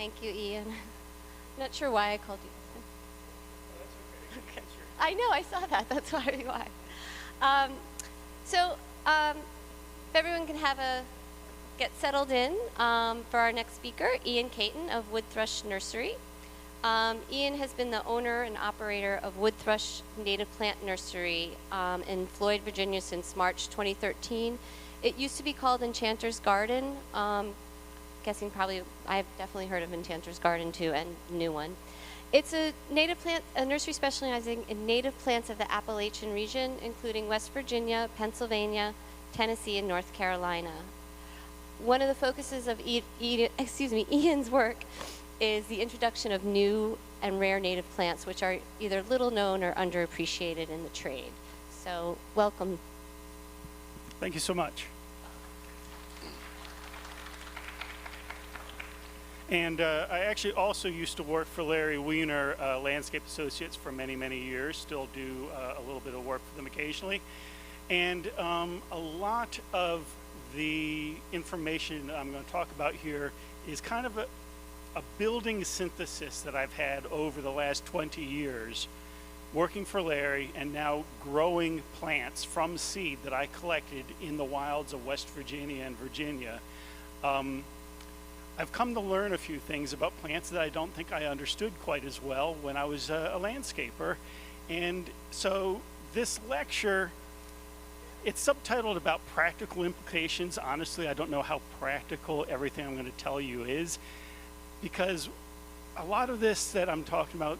Thank you, Ian. Not sure why I called you. Oh, that's okay. Okay. I know, I saw that. That's why. Um, so, if everyone can get settled in for our next speaker, Ian Caton of Wood Thrush Nursery. Ian has been the owner and operator of Wood Thrush Native Plant Nursery in Floyd, Virginia since March 2013. It used to be called Enchanter's Garden. Guessing probably, I've definitely heard of Enchanter's Garden too, and new one. It's a nursery specializing in native plants of the Appalachian region, including West Virginia, Pennsylvania, Tennessee, and North Carolina. One of the focuses of Ian's work is the introduction of new and rare native plants, which are either little known or underappreciated in the trade. So, welcome. Thank you so much. And I actually also used to work for Larry Wiener, Landscape Associates, for many, many years. Still do a little bit of work for them occasionally. And a lot of the information I'm going to talk about here is kind of a building synthesis that I've had over the last 20 years working for Larry and now growing plants from seed that I collected in the wilds of West Virginia and Virginia. I've come to learn a few things about plants that I don't think I understood quite as well when I was a landscaper. And so this lecture, it's subtitled about practical implications. Honestly, I don't know how practical everything I'm going to tell you is, because a lot of this that I'm talking about,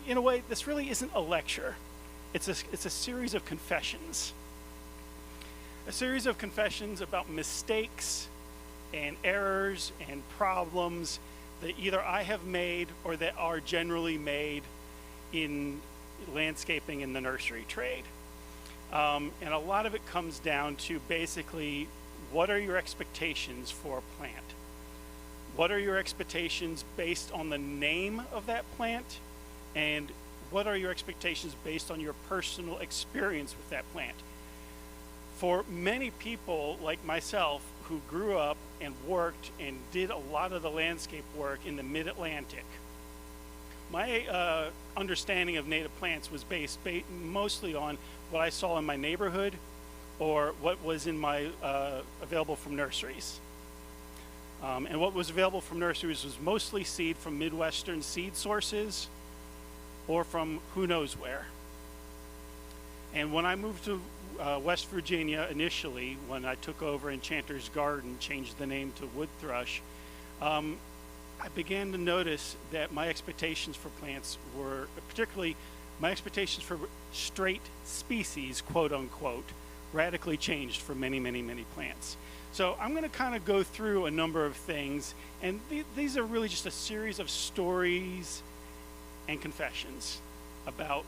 in a way, this really isn't a lecture. It's a series of confessions. A series of confessions about mistakes and errors and problems that either I have made or that are generally made in landscaping in the nursery trade. And a lot of it comes down to basically, what are your expectations for a plant? What are your expectations based on the name of that plant? And what are your expectations based on your personal experience with that plant? For many people like myself who grew up and worked and did a lot of the landscape work in the mid-Atlantic, my understanding of native plants was based mostly on what I saw in my neighborhood or what was in my available from nurseries. And what was available from nurseries was mostly seed from Midwestern seed sources or from who knows where. And when I moved to West Virginia initially, when I took over Enchanter's Garden, changed the name to Wood Thrush, I began to notice that my expectations for plants were, particularly my expectations for straight species, quote unquote, radically changed for many, many, many plants. So I'm going to kind of go through a number of things, and these are really just a series of stories and confessions about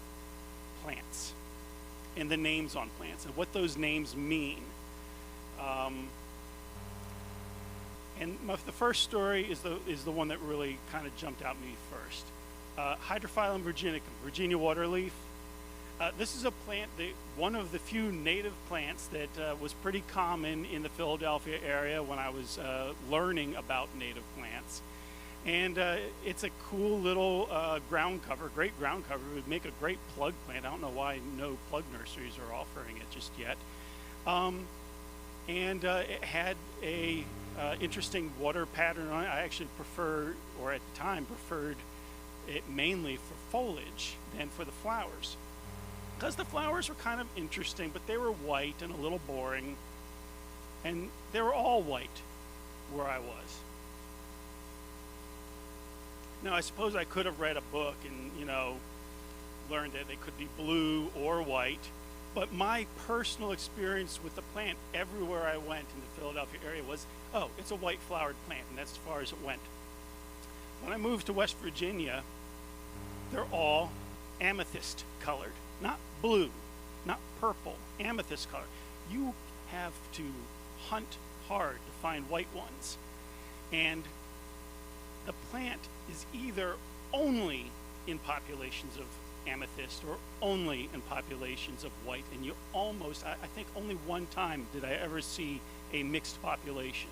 plants and the names on plants and what those names mean. And the first story is the one that really kind of jumped out at me first. Hydrophyllum virginicum, Virginia waterleaf. This is a plant, one of the few native plants that was pretty common in the Philadelphia area when I was learning about native plants. And it's a cool little ground cover, great ground cover. It would make a great plug plant. I don't know why no plug nurseries are offering it just yet. And it had a interesting water pattern on it. I actually prefer, or at the time preferred it mainly for foliage than for the flowers, because the flowers were kind of interesting, but they were white and a little boring, and they were all white where I was. Now, I suppose I could have read a book and, learned that they could be blue or white, but my personal experience with the plant everywhere I went in the Philadelphia area was, oh, it's a white flowered plant, and that's as far as it went. When I moved to West Virginia, they're all amethyst colored, not blue, not purple, amethyst color. You have to hunt hard to find white ones. And the plant is either only in populations of amethyst or only in populations of white, and you I think only one time did I ever see a mixed population.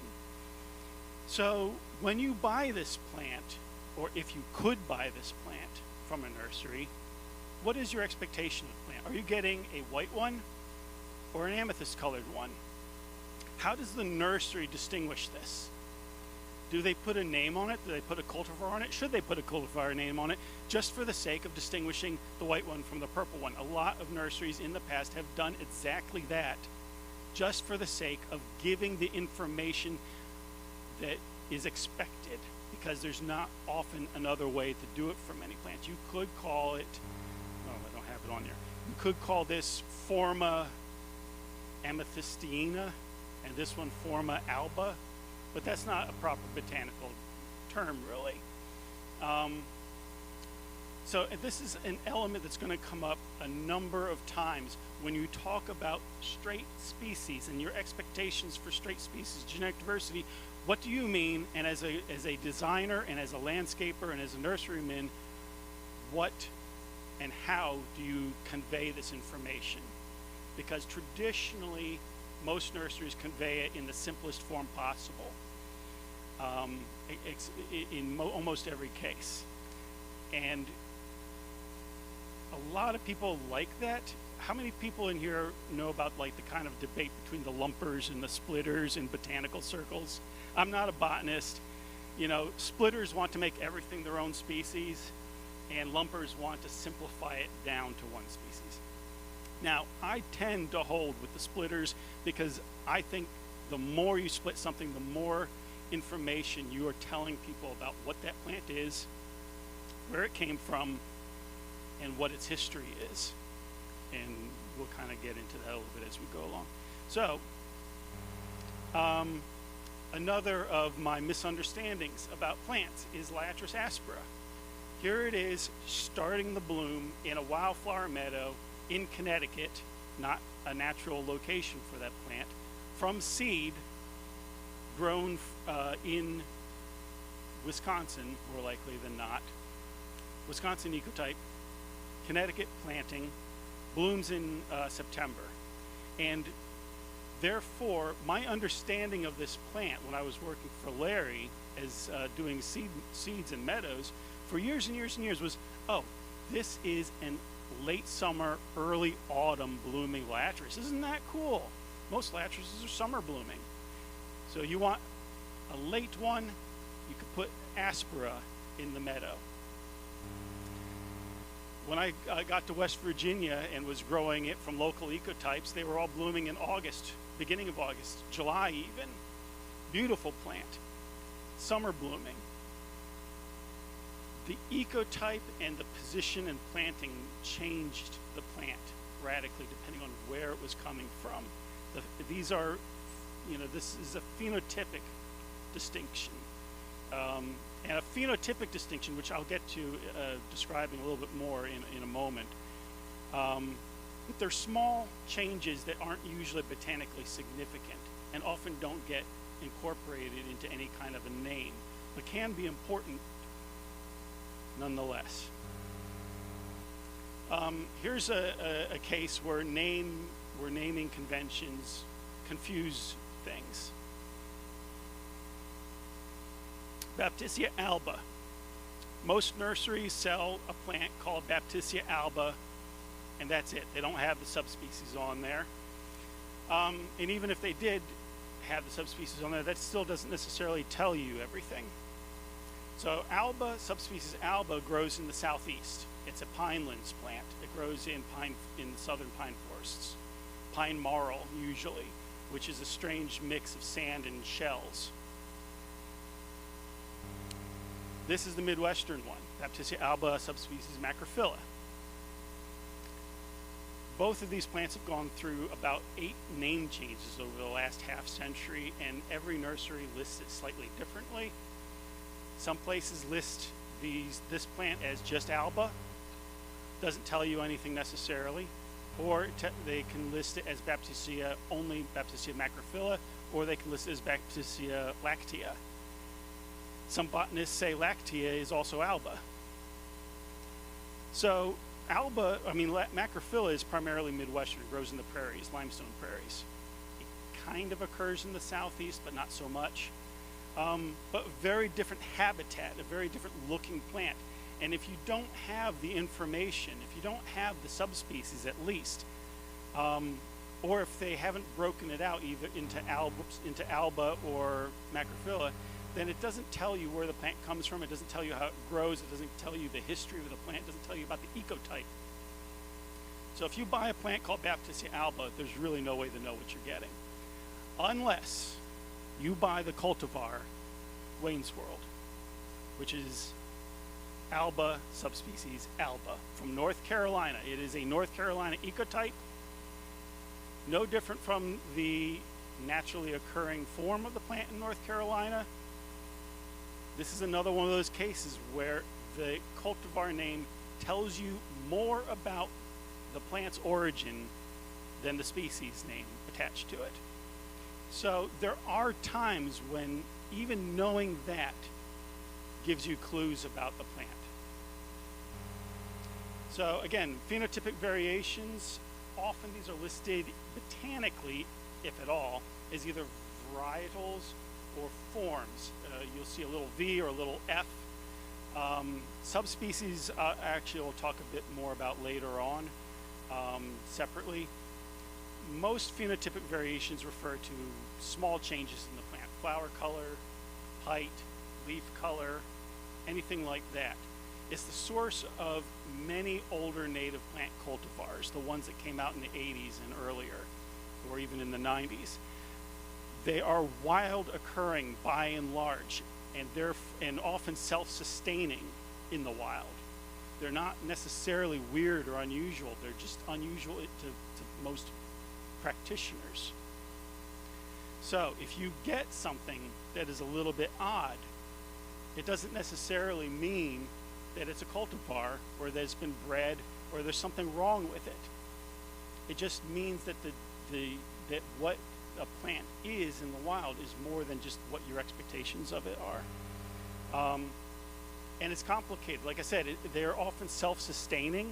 So when you buy this plant, or if you could buy this plant from a nursery, what is your expectation of the plant? Are you getting a white one or an amethyst colored one? How does the nursery distinguish this? Do they put a name on it? Do they put a cultivar on it? Should they put a cultivar name on it just for the sake of distinguishing the white one from the purple one? A lot of nurseries in the past have done exactly that, just for the sake of giving the information that is expected, because there's not often another way to do it for many plants. You could call it, oh, I don't have it on there. You could call this Forma amethystina and this one Forma alba, but that's not a proper botanical term, really. So this is an element that's going to come up a number of times when you talk about straight species and your expectations for straight species genetic diversity. What do you mean? And as a designer and as a landscaper and as a nurseryman, what and how do you convey this information? Because traditionally, most nurseries convey it in the simplest form possible, in almost every case. And a lot of people like that. How many people in here know about like the kind of debate between the lumpers and the splitters in botanical circles? I'm not a botanist. You know, splitters want to make everything their own species, and lumpers want to simplify it down to one species. Now, I tend to hold with the splitters because I think the more you split something, the more information you are telling people about what that plant is, where it came from, and what its history is. And we'll kind of get into that a little bit as we go along. So, another of my misunderstandings about plants is Liatris aspera. Here it is starting the bloom in a wildflower meadow in Connecticut, not a natural location for that plant, from seed, grown in Wisconsin, more likely than not. Wisconsin ecotype, Connecticut planting, blooms in September. And therefore, my understanding of this plant when I was working for Larry as doing seeds and meadows for years and years and years was, oh, this is an late summer, early autumn blooming Liatris. Isn't that cool? Most Liatrises are summer blooming. So you want a late one, you could put aspera in the meadow. When I got to West Virginia and was growing it from local ecotypes, they were all blooming in August, beginning of August, July even. Beautiful plant, summer blooming. The ecotype and the position and planting changed the plant radically depending on where it was coming from. These are, this is a phenotypic distinction. And a phenotypic distinction, which I'll get to describing a little bit more in a moment. But they're small changes that aren't usually botanically significant and often don't get incorporated into any kind of a name, but can be important nonetheless. Here's a case where naming conventions confuse things. Baptisia alba. Most nurseries sell a plant called Baptisia alba, and that's it. They don't have the subspecies on there. And even if they did have the subspecies on there, that still doesn't necessarily tell you everything. So alba, subspecies alba, grows in the southeast. It's a pinelands plant. It grows in southern pine forests. Pine marl, usually, which is a strange mix of sand and shells. This is the Midwestern one, Baptisia alba, subspecies macrophylla. Both of these plants have gone through about 8 name changes over the last half century, and every nursery lists it slightly differently. Some places list this plant as just alba, doesn't tell you anything necessarily, or they can list it as Baptisia, only Baptisia macrophylla, or they can list it as Baptisia lactea. Some botanists say lactea is also alba. So macrophylla is primarily Midwestern. It grows in the prairies, limestone prairies. It kind of occurs in the southeast, but not so much. but very different habitat, a very different looking plant. And if you don't have the information, if you don't have the subspecies at least, or if they haven't broken it out either into alba or macrophylla, then it doesn't tell you where the plant comes from, it doesn't tell you how it grows, it doesn't tell you the history of the plant, it doesn't tell you about the ecotype. So if you buy a plant called Baptisia alba, there's really no way to know what you're getting. Unless you buy the cultivar Wayne's World, which is alba subspecies alba from North Carolina. It is a North Carolina ecotype, no different from the naturally occurring form of the plant in North Carolina. This is another one of those cases where the cultivar name tells you more about the plant's origin than the species name attached to it. So there are times when even knowing that gives you clues about the plant. So again, phenotypic variations, often these are listed botanically, if at all, as either varietals or forms. You'll see a little V or a little F. Subspecies, actually we'll talk a bit more about later on separately. Most phenotypic variations refer to small changes in the plant, flower color, height, leaf color, anything like that. It's the source of many older native plant cultivars, the ones that came out in the 80s and earlier, or even in the 90s. They are wild occurring by and large, and they're often self-sustaining in the wild. They're not necessarily weird or unusual, they're just unusual to most practitioners. So if you get something that is a little bit odd, it doesn't necessarily mean that it's a cultivar or that it's been bred or there's something wrong with it. It just means that that what a plant is in the wild is more than just what your expectations of it are. And it's complicated. Like I said, they're often self-sustaining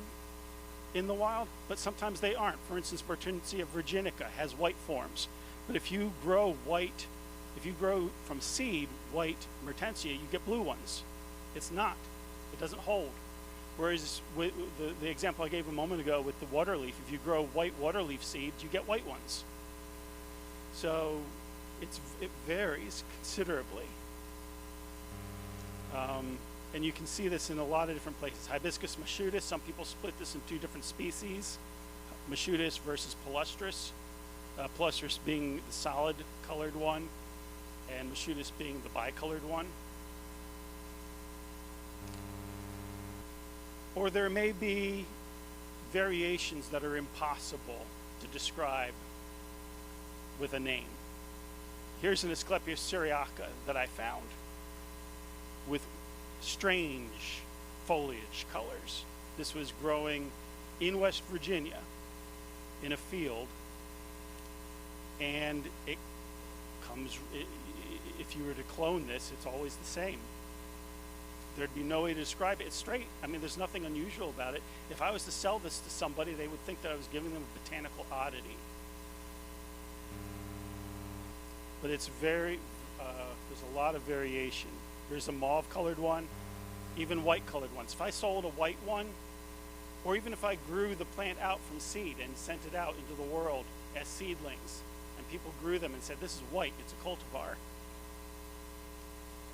in the wild, but sometimes they aren't. For instance, Mertensia virginica has white forms, but if you grow from seed white Mertensia, you get blue ones. It's not. It doesn't hold. Whereas with the example I gave a moment ago with the waterleaf, if you grow white waterleaf seeds, you get white ones. So it varies considerably. And you can see this in a lot of different places. Hibiscus machudis, some people split this in two different species, machudis versus palustris. Palustris being the solid colored one, and machudis being the bicolored one. Or there may be variations that are impossible to describe with a name. Here's an Asclepias syriaca that I found with strange foliage colors. This was growing in West Virginia in a field, and it comes, if you were to clone this, it's always the same. There'd be no way to describe it. It's straight. I mean, there's nothing unusual about it. If I was to sell this to somebody, they would think that I was giving them a botanical oddity. But it's very, there's a lot of variation. There's a mauve colored one, even white colored ones. If I sold a white one, or even if I grew the plant out from seed and sent it out into the world as seedlings, and people grew them and said, this is white, it's a cultivar.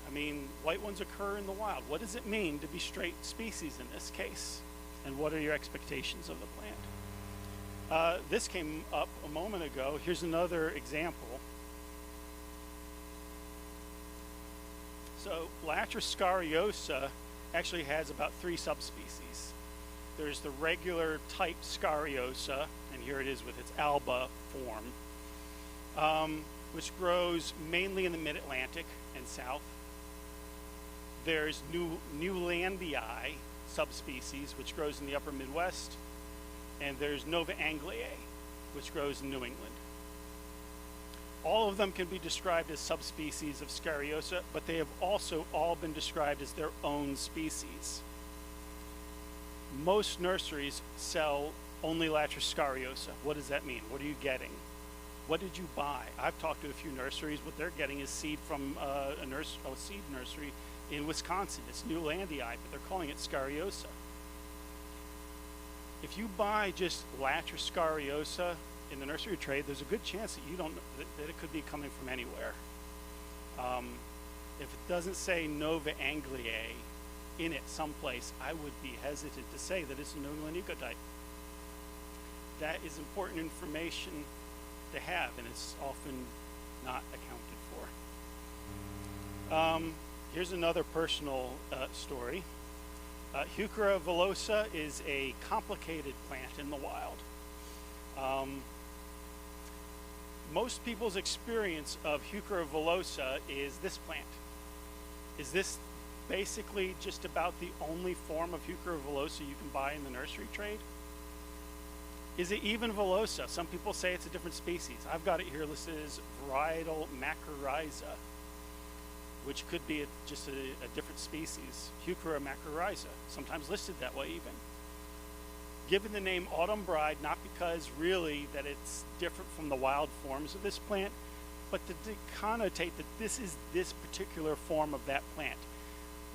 I mean, white ones occur in the wild. What does it mean to be straight species in this case? And what are your expectations of the plant? This came up a moment ago. Here's another example. So Latris scariosa actually has about 3 subspecies. There's the regular type scariosa, and here it is with its alba form, which grows mainly in the mid-Atlantic and south. There's Newlandii subspecies, which grows in the upper Midwest, and there's Nova Angliae, which grows in New England. All of them can be described as subspecies of Scariosa, but they have also all been described as their own species. Most nurseries sell only Latris scariosa. What does that mean? What are you getting? What did you buy? I've talked to a few nurseries. What they're getting is seed from a seed nursery in Wisconsin. It's Newlandii, but they're calling it Scariosa. If you buy just latch or Scariosa in the nursery trade, there's a good chance that you don't that it could be coming from anywhere. If it doesn't say Nova Angliae in it someplace, I would be hesitant to say that it's a New England ecotite. That is important information to have, and it's often not accounted for. Here's another personal story. Heuchera villosa is a complicated plant in the wild. Most people's experience of Heuchera villosa is this plant. Is this basically just about the only form of Heuchera villosa you can buy in the nursery trade? Is it even villosa? Some people say it's a different species. I've got it here listed as varietal macrorrhiza, which could be just a different species, Heuchera macrorrhiza, sometimes listed that way even. Given the name autumn bride, not because really that it's different from the wild forms of this plant, but to connotate that this is this particular form of that plant.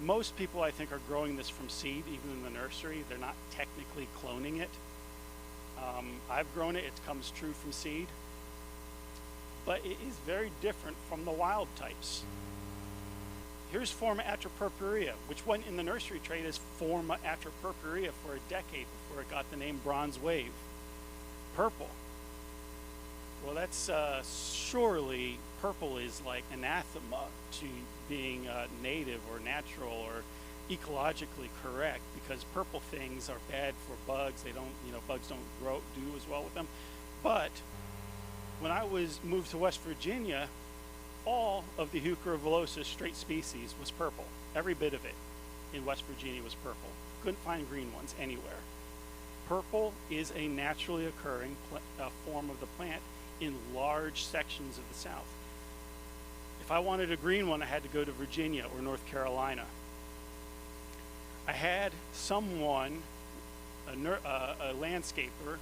Most people, I think, are growing this from seed, even in the nursery. They're not technically cloning it. I've grown it, it comes true from seed, but it is very different from the wild types. Here's Forma atropurpurea, which went in the nursery trade as Forma atropurpurea for a decade before it got the name bronze wave. Purple. Well, that's surely purple is like anathema to being native or natural or ecologically correct, because purple things are bad for bugs. They don't, bugs don't do as well with them. But when I moved to West Virginia, all of the Heuchera villosa straight species was purple. Every bit of it in West Virginia was purple. Couldn't find green ones anywhere. Purple is a naturally occurring form of the plant in large sections of the South. If I wanted a green one, I had to go to Virginia or North Carolina. I had someone, a landscaper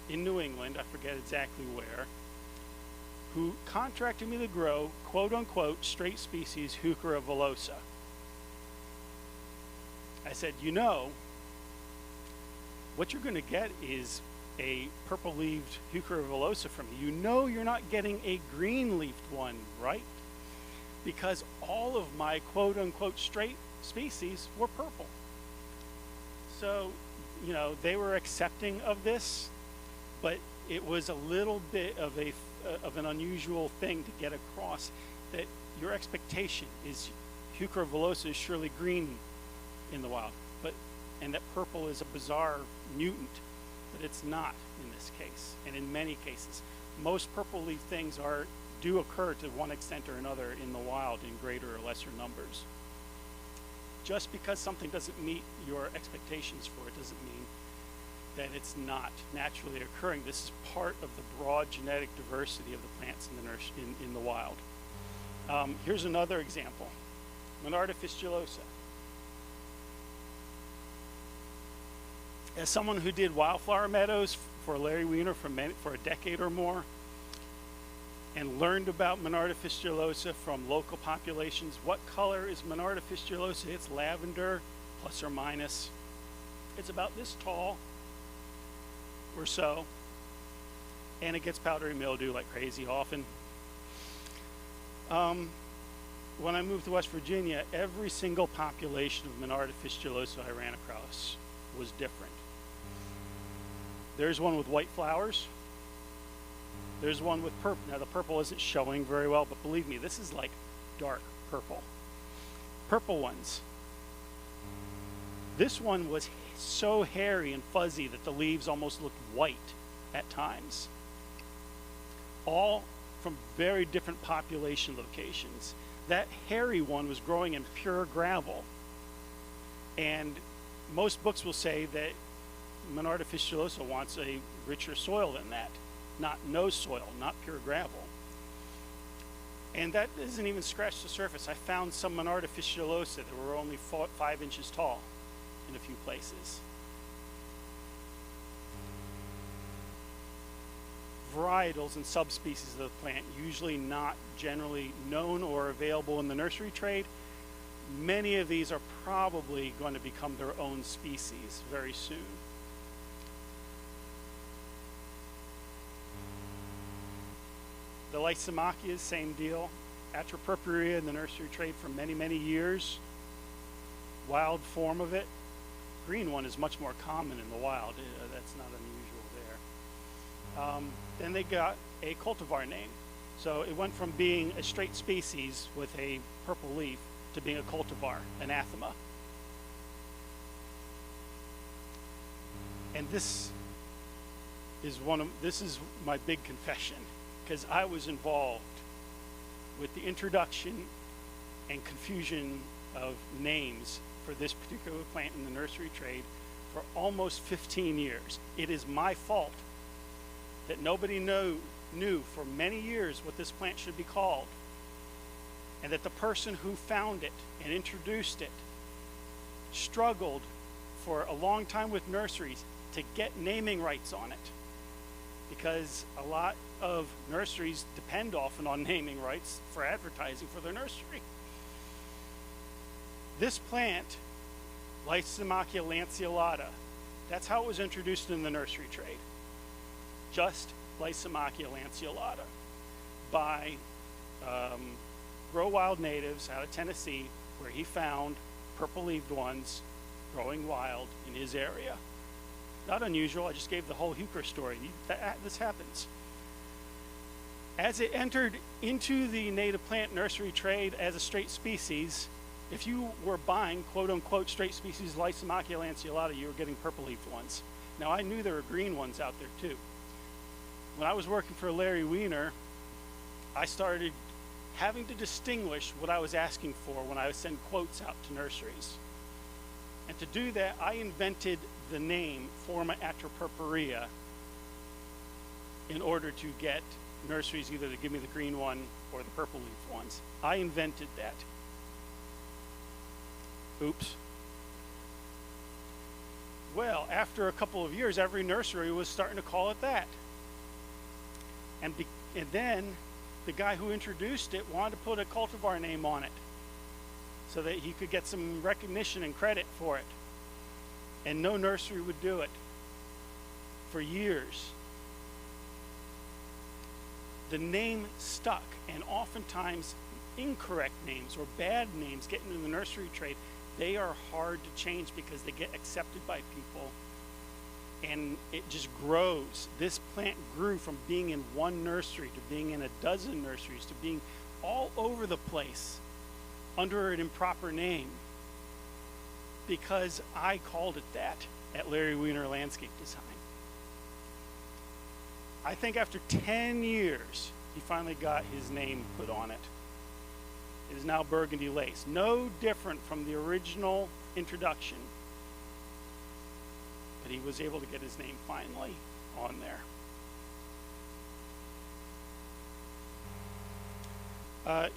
in New England, I forget exactly where, who contracted me to grow, quote unquote, straight species Heuchera villosa. I said, what you're going to get is a purple-leaved Heuchera villosa from you. You're not getting a green-leafed one, right? Because all of my quote unquote straight species were purple. So, they were accepting of this, but it was a little bit of an unusual thing to get across, that your expectation is Heuchera villosa is surely green in the wild, and that purple is a bizarre mutant, but it's not in this case, and in many cases. Most purple leaf things do occur to one extent or another in the wild in greater or lesser numbers. Just because something doesn't meet your expectations for it doesn't mean that it's not naturally occurring. This is part of the broad genetic diversity of the plants in the wild. Here's another example, Monarda fistulosa. As someone who did wildflower meadows for Larry Weiner for a decade or more, and learned about Monarda fistulosa from local populations, what color is Monarda fistulosa? It's lavender, plus or minus. It's about this tall or so, and it gets powdery mildew like crazy often. When I moved to West Virginia, every single population of Monarda fistulosa I ran across was different. There's one with white flowers. There's one with purple. Now the purple isn't showing very well, but believe me, this is like dark purple. Purple ones. This one was so hairy and fuzzy that the leaves almost looked white at times. All from very different population locations. That hairy one was growing in pure gravel. And most books will say that Monarda fistulosa wants a richer soil than that. Not no soil, not pure gravel. And that doesn't even scratch the surface. I found some Monarda fistulosa that were only 5 inches tall in a few places. varietals and subspecies of the plant, usually not generally known or available in the nursery trade. Many of these are probably going to become their own species very soon. The Lysimachias, same deal. Atropurpurea in the nursery trade for many, many years. Wild form of it. Green one is much more common in the wild. That's not unusual there. Then they got a cultivar name. So it went from being a straight species with a purple leaf to being a cultivar, anathema. And this is my big confession, because I was involved with the introduction and confusion of names for this particular plant in the nursery trade for almost 15 years. It is my fault that nobody knew for many years what this plant should be called, and that the person who found it and introduced it struggled for a long time with nurseries to get naming rights on it, because a lot of nurseries depend often on naming rights for advertising for their nursery. This plant, Lysimachia lanceolata, that's how it was introduced in the nursery trade. Just Lysimachia lanceolata by Grow Wild natives out of Tennessee, where he found purple-leaved ones growing wild in his area. Not unusual. I just gave the whole heuchera story. This happens. As it entered into the native plant nursery trade as a straight species, if you were buying quote-unquote straight species Lysimachia lanceolata, you were getting purple-leafed ones. Now, I knew there were green ones out there too. When I was working for Larry Weiner, I started having to distinguish what I was asking for when I would send quotes out to nurseries. And to do that, I invented the name Forma atropurpurea in order to get nurseries either to give me the green one or the purple leaf ones. I invented that. Oops. Well, after a couple of years, every nursery was starting to call it that. And then the guy who introduced it wanted to put a cultivar name on it so that he could get some recognition and credit for it. And no nursery would do it for years. The name stuck, and oftentimes incorrect names or bad names get into the nursery trade. They are hard to change because they get accepted by people, and it just grows. This plant grew from being in one nursery to being in a dozen nurseries to being all over the place under an improper name because I called it that at Larry Weiner Landscape Design. I think after 10 years, he finally got his name put on it. It is now Burgundy Lace. No different from the original introduction. But he was able to get his name finally on there.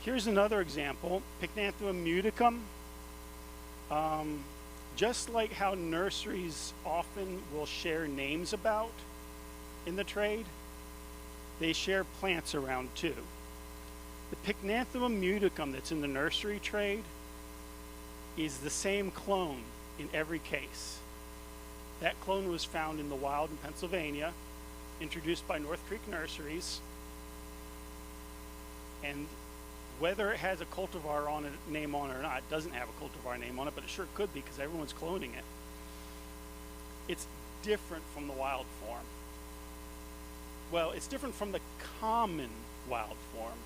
Here's another example, Pycnanthemum muticum. Just like how nurseries often will share names about in the trade, they share plants around too. The Pycnanthemum muticum that's in the nursery trade is the same clone in every case. That clone was found in the wild in Pennsylvania, introduced by North Creek Nurseries, and whether it has a cultivar on it, name on it or not, it doesn't have a cultivar name on it, but it sure could be because everyone's cloning it. It's different from the wild form. Well, it's different from the common wild form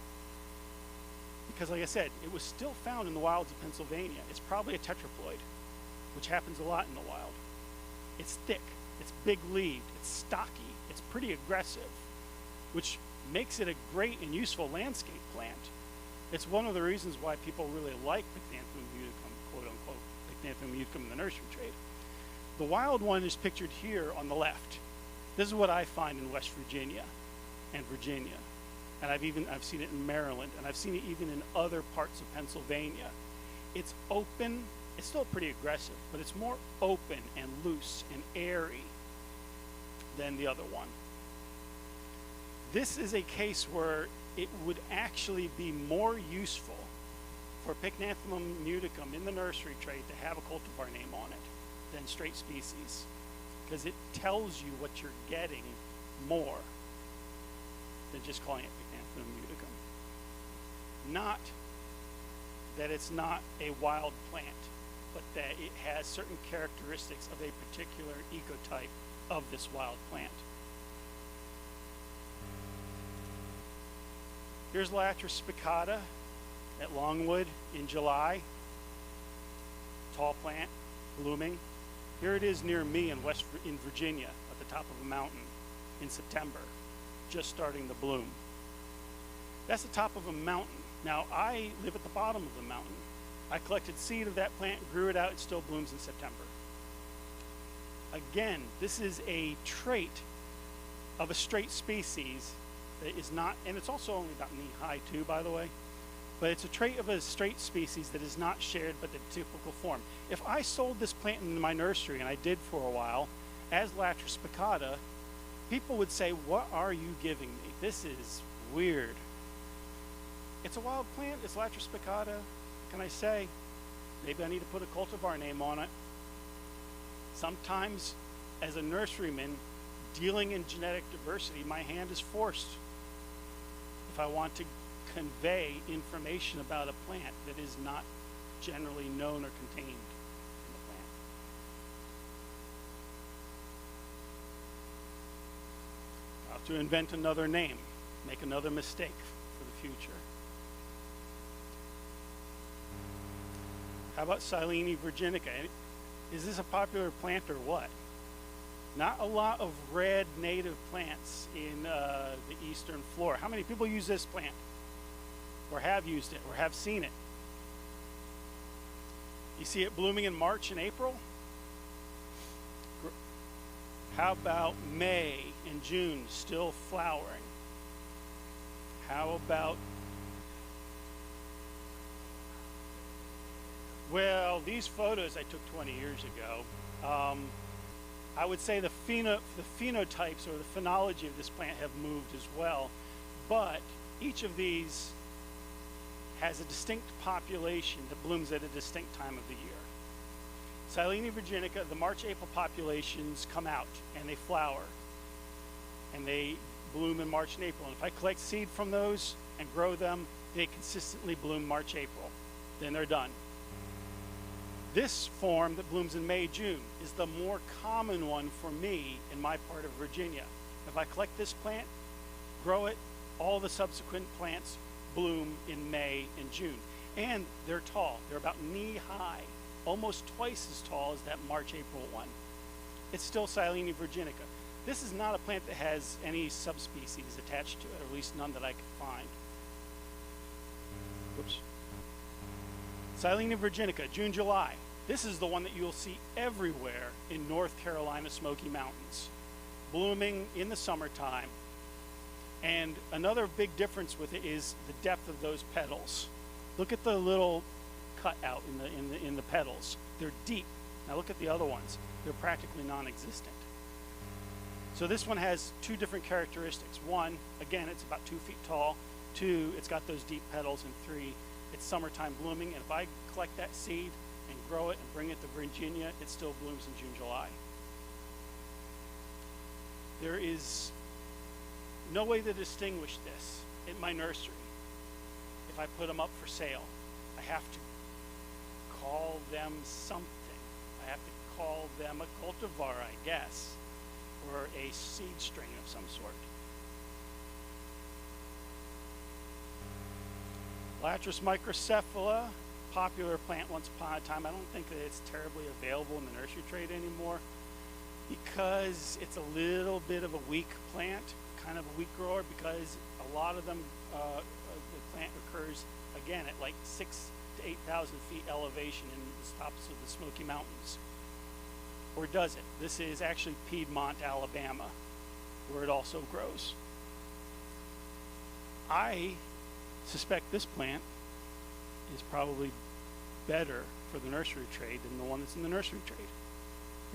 because, like I said, it was still found in the wilds of Pennsylvania. It's probably a tetraploid, which happens a lot in the wild. It's thick, it's big-leaved, it's stocky, it's pretty aggressive, which makes it a great and useful landscape plant. It's one of the reasons why people really like Pycnanthemum muticum, quote-unquote, Pycnanthemum muticum in the nursery trade. The wild one is pictured here on the left. This is what I find in West Virginia and Virginia. And I've seen it in Maryland, and I've seen it even in other parts of Pennsylvania. It's open, it's still pretty aggressive, but it's more open and loose and airy than the other one. This is a case where it would actually be more useful for Pycnanthemum muticum in the nursery trade to have a cultivar name on it than straight species, because it tells you what you're getting more than just calling it Pycnanthemum muticum. Not that it's not a wild plant, but that it has certain characteristics of a particular ecotype of this wild plant. Here's Latris spicata at Longwood in July. Tall plant, blooming. Here it is near me in Virginia at the top of a mountain in September, just starting to bloom. That's the top of a mountain. Now, I live at the bottom of the mountain. I collected seed of that plant, grew it out, it still blooms in September. Again, this is a trait of a straight species that is not, and it's also only about knee high too, by the way, but it's a trait of a straight species that is not shared by the typical form. If I sold this plant in my nursery, and I did for a while, as Latris spicata, people would say, what are you giving me? This is weird. It's a wild plant, it's Latris spicata. What can I say? Maybe I need to put a cultivar name on it. Sometimes, as a nurseryman, dealing in genetic diversity, my hand is forced. If I want to convey information about a plant that is not generally known or contained in the plant. I'll have to invent another name, make another mistake for the future. How about Silene virginica? Is this a popular plant or what? Not a lot of red native plants in the eastern Florida. How many people use this plant? Or have used it, or have seen it? You see it blooming in March and April? How about May and June, still flowering? How about, well, these photos I took 20 years ago. I would say the phenotypes or the phenology of this plant have moved as well, but each of these has a distinct population that blooms at a distinct time of the year. Silene virginica, the March-April populations come out and they flower and they bloom in March and April. And if I collect seed from those and grow them, they consistently bloom March-April. Then they're done. This form that blooms in May, June is the more common one for me in my part of Virginia. If I collect this plant, grow it, all the subsequent plants bloom in May and June. And they're tall. They're about knee high, almost twice as tall as that March-April one. It's still Silene virginica. This is not a plant that has any subspecies attached to it, or at least none that I could find. Whoops. Silene virginica, June, July. This is the one that you'll see everywhere in North Carolina Smoky Mountains, blooming in the summertime. And another big difference with it is the depth of those petals. Look at the little cutout in the petals. They're deep. Now look at the other ones. They're practically non-existent. So this one has two different characteristics. One, again, it's about 2 feet tall. Two, it's got those deep petals. And three, it's summertime blooming. And if I collect that seed and grow it and bring it to Virginia, it still blooms in June, July. There is no way to distinguish this in my nursery. If I put them up for sale, I have to call them something. I have to call them a cultivar, I guess, or a seed strain of some sort. Latris microcephala, popular plant once upon a time. I don't think that it's terribly available in the nursery trade anymore because it's a little bit of a weak plant, kind of a weak grower, because a lot of them, the plant occurs again at like 6,000 to 8,000 feet elevation in the tops of the Smoky Mountains. Or does it? This is actually Piedmont, Alabama, where it also grows. I suspect this plant is probably better for the nursery trade than the one that's in the nursery trade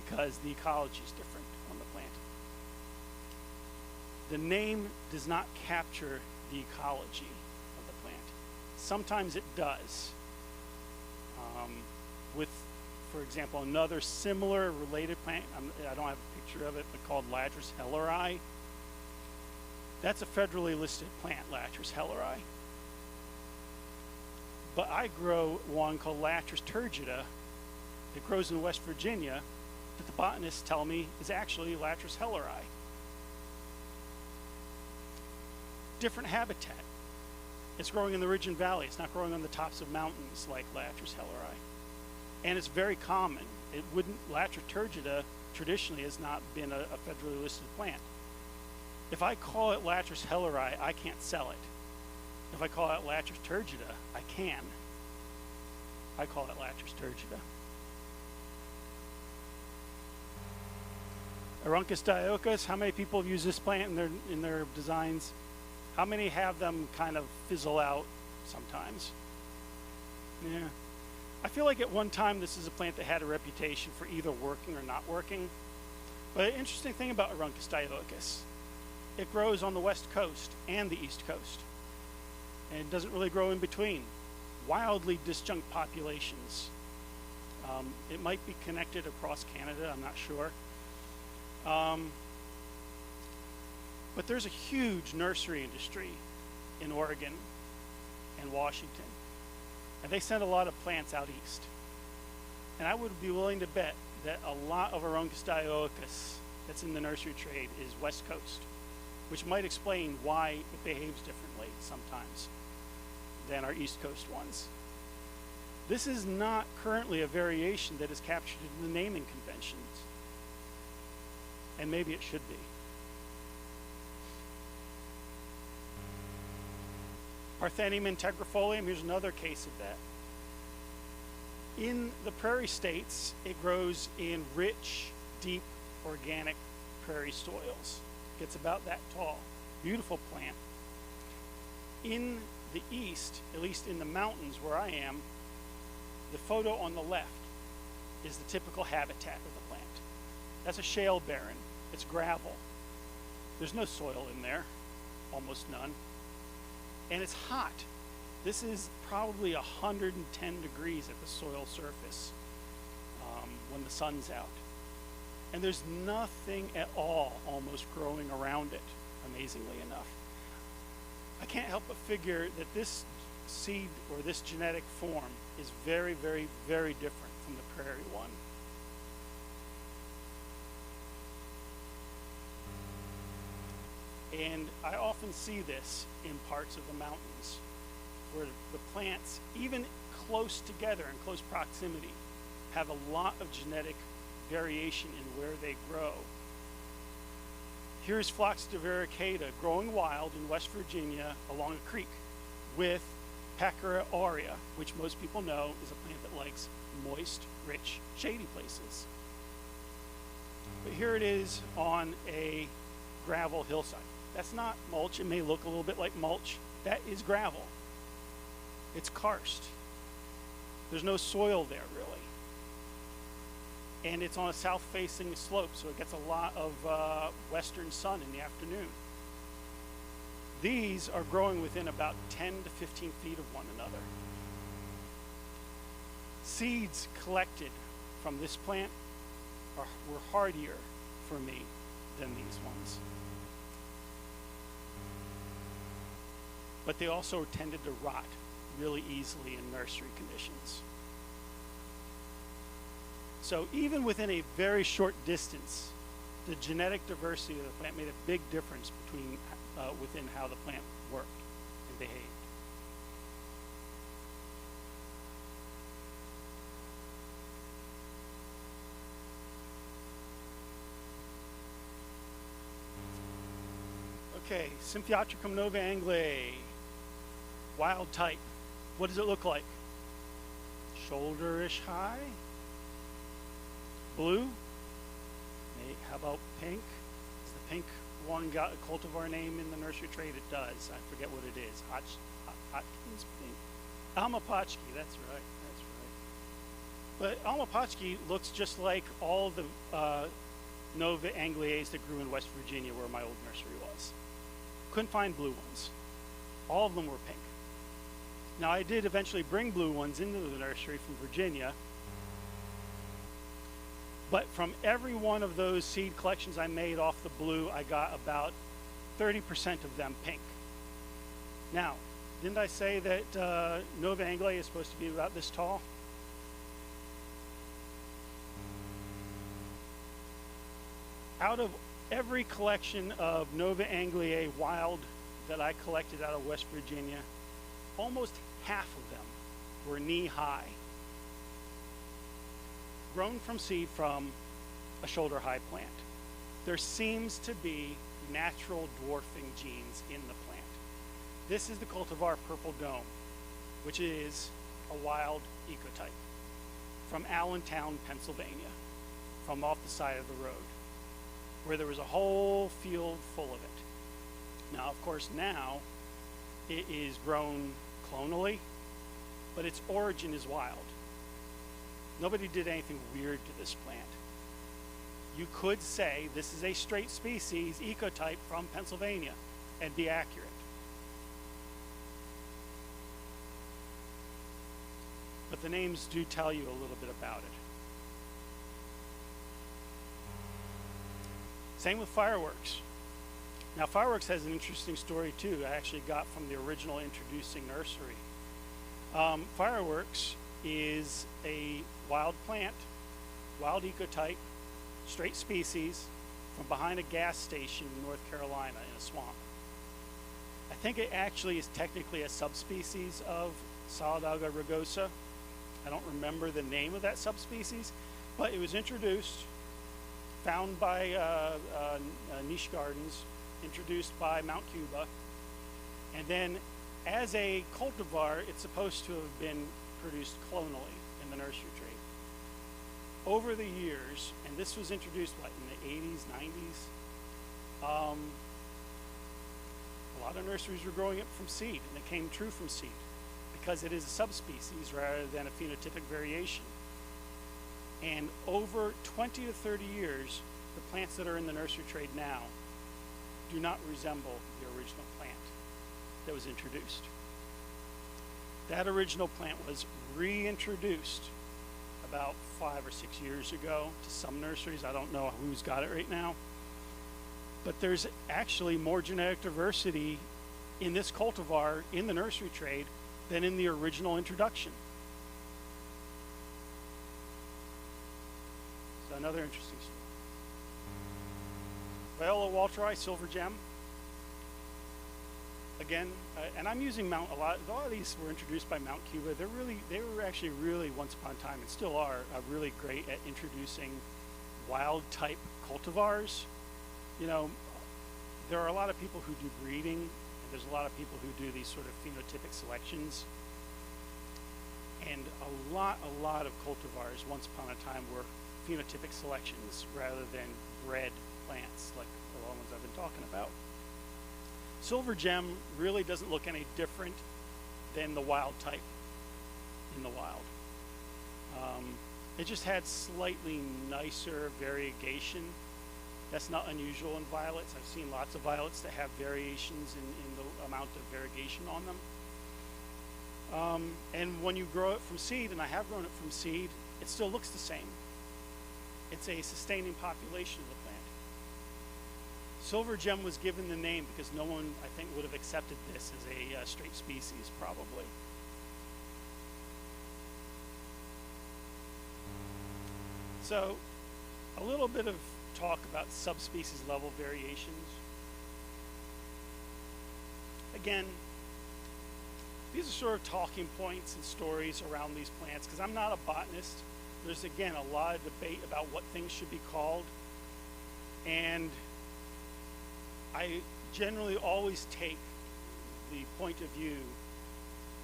because the ecology is different on the plant. the name does not capture the ecology of the plant. Sometimes it does. With, for example, another similar related plant, I don't have a picture of it, but called Latris helleri. That's a federally listed plant, Latris helleri. But I grow one called Latris turgida that grows in West Virginia that the botanists tell me is actually Latris helleri. Different habitat. It's growing in the ridge and valley. It's not growing on the tops of mountains like Latris helleri. And it's very common. Latris turgida traditionally has not been a federally listed plant. If I call it Latris helleri, I can't sell it. If I call it Latris turgida, I can. I call it Latris turgida. Aruncus dioicus, how many people have used this plant in their designs? How many have them kind of fizzle out sometimes? Yeah. I feel like at one time this is a plant that had a reputation for either working or not working. But an interesting thing about Aruncus dioicus, it grows on the west coast and the east coast. And it doesn't really grow in between. Wildly disjunct populations. It might be connected across Canada, I'm not sure. But there's a huge nursery industry in Oregon and Washington. And they send a lot of plants out east. And I would be willing to bet that a lot of Aruncus dioicus that's in the nursery trade is west coast, which might explain why it behaves differently sometimes than our east coast ones. This is not currently a variation that is captured in the naming conventions. And maybe it should be. Parthenium integrifolium, here's another case of that. In the prairie states, it grows in rich, deep, organic prairie soils. It gets about that tall. Beautiful plant. In the east, at least in the mountains where I am, the photo on the left is the typical habitat of the plant. That's a shale barren. It's gravel. There's no soil in there, almost none. And it's hot. This is probably 110 degrees at the soil surface when the sun's out. And there's nothing at all almost growing around it, amazingly enough. I can't help but figure that this seed or this genetic form is very, very, very different from the prairie one. And I often see this in parts of the mountains where the plants, even close together in close proximity, have a lot of genetic variation in where they grow. Here's Phlox divaricata growing wild in West Virginia along a creek with Pachyra aurea, which most people know is a plant that likes moist, rich, shady places. But here it is on a gravel hillside. That's not mulch. It may look a little bit like mulch. That is gravel. It's karst. There's no soil there, really. And it's on a south-facing slope, so it gets a lot of western sun in the afternoon. These are growing within about 10 to 15 feet of one another. Seeds collected from this plant were hardier for me than these ones. But they also tended to rot really easily in nursery conditions. So even within a very short distance, the genetic diversity of the plant made a big difference within how the plant worked and behaved. Okay, Symphyotricum nova anglae, wild type. What does it look like? Shoulder-ish high? Blue? How about pink? Does the pink one got a cultivar name in the nursery trade? It does. I forget what it is. Hotchkiss pink? Almapotchki, that's right. But Almapotchki looks just like all the Nova anglaeae that grew in West Virginia where my old nursery was. Couldn't find blue ones. All of them were pink. Now, I did eventually bring blue ones into the nursery from Virginia, but from every one of those seed collections I made off the blue, I got about 30% of them pink. Now, didn't I say that Nova Anglia is supposed to be about this tall? Out of every collection of Nova Anglia wild that I collected out of West Virginia, almost half of them were knee-high, grown from seed from a shoulder-high plant. There seems to be natural dwarfing genes in the plant. This is the cultivar Purple Dome, which is a wild ecotype from Allentown, Pennsylvania, from off the side of the road, where there was a whole field full of it. Now, of course, now it is grown clonally, but its origin is wild. Nobody did anything weird to this plant. You could say this is a straight species ecotype from Pennsylvania and be accurate. But the names do tell you a little bit about it. Same with Fireworks. Now, Fireworks has an interesting story too. I actually got from the original introducing nursery. Fireworks is a wild plant, wild ecotype, straight species from behind a gas station in North Carolina in a swamp. I think it actually is technically a subspecies of Solidaga rugosa. I don't remember the name of that subspecies, but it was introduced, found by Niche Gardens, introduced by Mount Cuba, and then as a cultivar, it's supposed to have been produced clonally in the nursery trade. Over the years, and this was introduced in the 80s, 90s, a lot of nurseries were growing it from seed, and it came true from seed because it is a subspecies rather than a phenotypic variation. And over 20 to 30 years, the plants that are in the nursery trade now do not resemble the original plant that was introduced. That original plant was reintroduced about 5 or 6 years ago to some nurseries. I don't know who's got it right now. But there's actually more genetic diversity in this cultivar in the nursery trade than in the original introduction. So another interesting story. Viola walteri, silver gem. Again, and I'm using a lot of these were introduced by Mount Cuba. They were actually really, once upon a time, and still are, really great at introducing wild type cultivars. You know, there are a lot of people who do breeding, and there's a lot of people who do these sort of phenotypic selections. And a lot of cultivars once upon a time were phenotypic selections rather than bred plants like the ones I've been talking about. Silver gem really doesn't look any different than the wild type in the wild. It just had slightly nicer variegation. That's not unusual in violets. I've seen lots of violets that have variations in the amount of variegation on them. And when you grow it from seed, and I have grown it from seed, it still looks the same. It's a sustaining population of the plant. Silver gem was given the name because no one, I think, would have accepted this as a straight species, probably. So, a little bit of talk about subspecies level variations. Again, these are sort of talking points and stories around these plants because I'm not a botanist. There's, again, a lot of debate about what things should be called. And I generally always take the point of view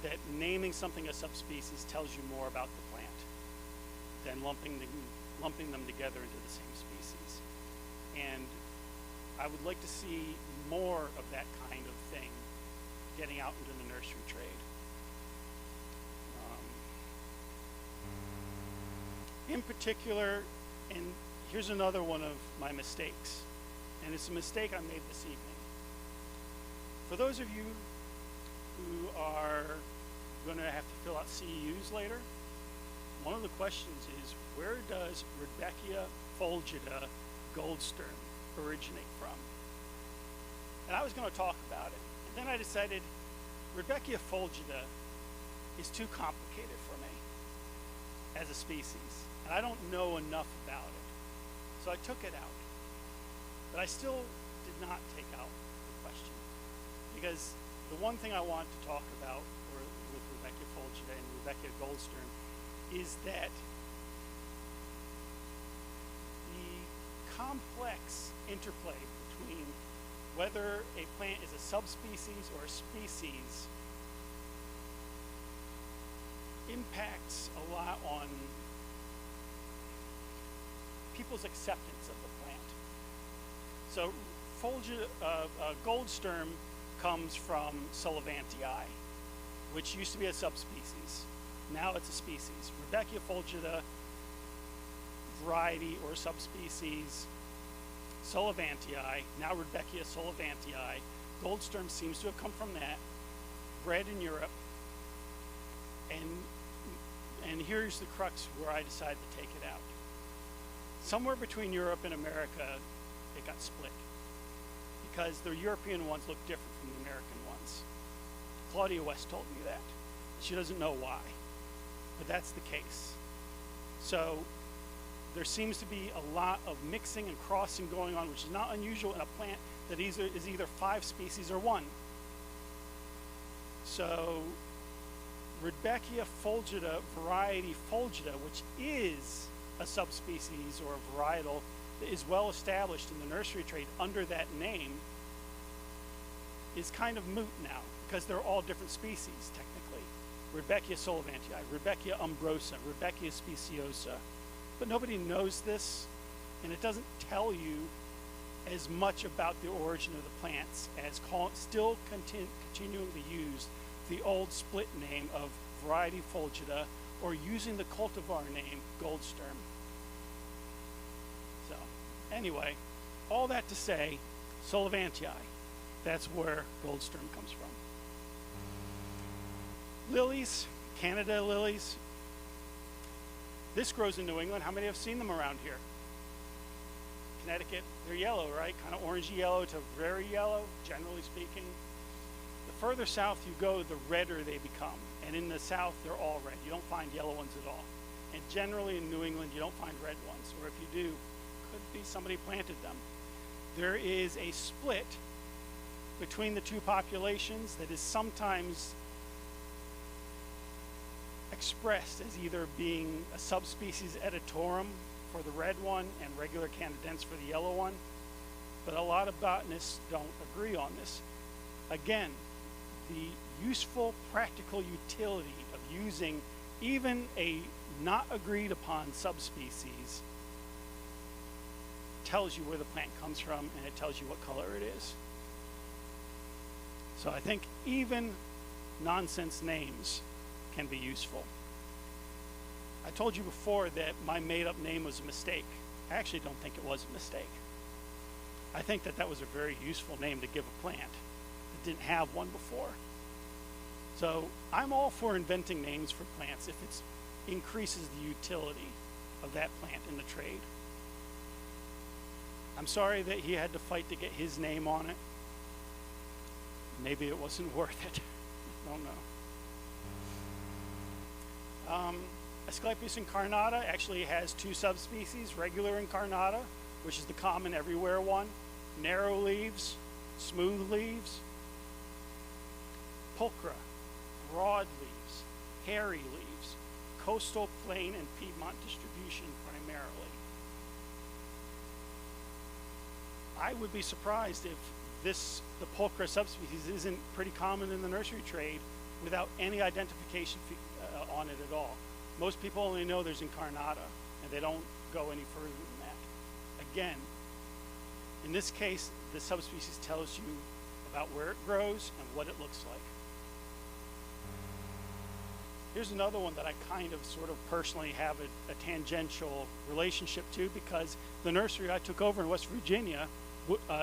that naming something a subspecies tells you more about the plant than lumping them together into the same species. And I would like to see more of that kind of thing getting out into the nursery trade. In particular, and here's another one of my mistakes, and it's a mistake I made this evening. For those of you who are going to have to fill out CEUs later, one of the questions is, where does Rudbeckia fulgida goldsturm originate from? And I was going to talk about it. And then I decided Rudbeckia fulgida is too complicated for me as a species. And I don't know enough about it. So I took it out. But I still did not take out the question. Because the one thing I want to talk about with Rudbeckia fulgida and Rudbeckia goldsturm is that the complex interplay between whether a plant is a subspecies or a species impacts a lot on people's acceptance of the plant. So goldsturm comes from Sullivantii, which used to be a subspecies. Now it's a species. Rudbeckia fulgida variety or subspecies, Sullivantii, now Rudbeckia sullivantii. Goldsturm seems to have come from that, bred in Europe, and here's the crux where I decided to take it out. Somewhere between Europe and America, it got split because the European ones look different from the American ones. Claudia West told me that. She doesn't know why, but that's the case. So there seems to be a lot of mixing and crossing going on, which is not unusual in a plant that is either 5 species or 1. So Rudbeckia fulgida variety fulgida, which is a subspecies or a varietal that is well established in the nursery trade under that name, is kind of moot now because they're all different species technically. Rudbeckia sullivantii, Rudbeckia umbrosa, Rudbeckia speciosa. But nobody knows this, and it doesn't tell you as much about the origin of the plants as still continually use the old split name of variety fulgida or using the cultivar name goldsturm. So anyway, all that to say, Sullivantii, that's where goldsturm comes from. Lilies, Canada lilies. This grows in New England. How many have seen them around here? Connecticut, they're yellow, right? Kind of orangey yellow to very yellow, generally speaking. The further south you go, the redder they become. And in the south, they're all red. You don't find yellow ones at all. And generally in New England, you don't find red ones. Or if you do, could be somebody planted them. There is a split between the two populations that is sometimes expressed as either being a subspecies editorum for the red one and regular canadense for the yellow one, but a lot of botanists don't agree on this. Again, the useful practical utility of using even a not agreed upon subspecies tells you where the plant comes from, and it tells you what color it is. So I think even nonsense names can be useful. I told you before that my made-up name was a mistake. I actually don't think it was a mistake. I think that that was a very useful name to give a plant that didn't have one before. So I'm all for inventing names for plants if it increases the utility of that plant in the trade. I'm sorry that he had to fight to get his name on it. Maybe it wasn't worth it. I don't know. Asclepias incarnata actually has 2 subspecies, regular incarnata, which is the common everywhere one, narrow leaves, smooth leaves, pulchra, broad leaves, hairy leaves, coastal, plain, and Piedmont distribution primarily. I would be surprised if the pulchra subspecies isn't pretty common in the nursery trade without any identification on it at all. Most people only know there's incarnata, and they don't go any further than that. Again, in this case, the subspecies tells you about where it grows and what it looks like. Here's another one that I kind of sort of personally have a tangential relationship to, because the nursery I took over in West Virginia,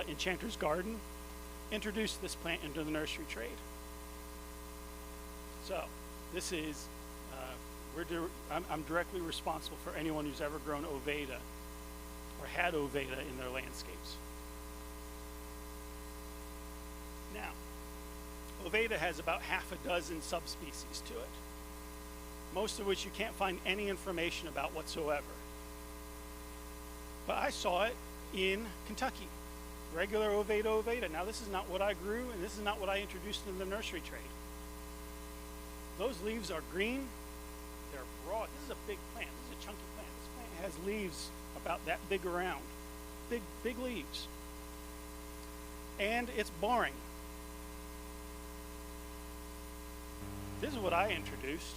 Enchanter's Garden, introduced this plant into the nursery trade. So this is, I'm directly responsible for anyone who's ever grown Oveda or had Oveda in their landscapes. Now, Oveda has about half a dozen subspecies to it, most of which you can't find any information about whatsoever. But I saw it in Kentucky, regular Oveda. Now this is not what I grew, and this is not what I introduced into the nursery trade. Those leaves are green, they're broad. This is a big plant, this is a chunky plant. This plant has leaves about that big around, big leaves. And it's boring. This is what I introduced.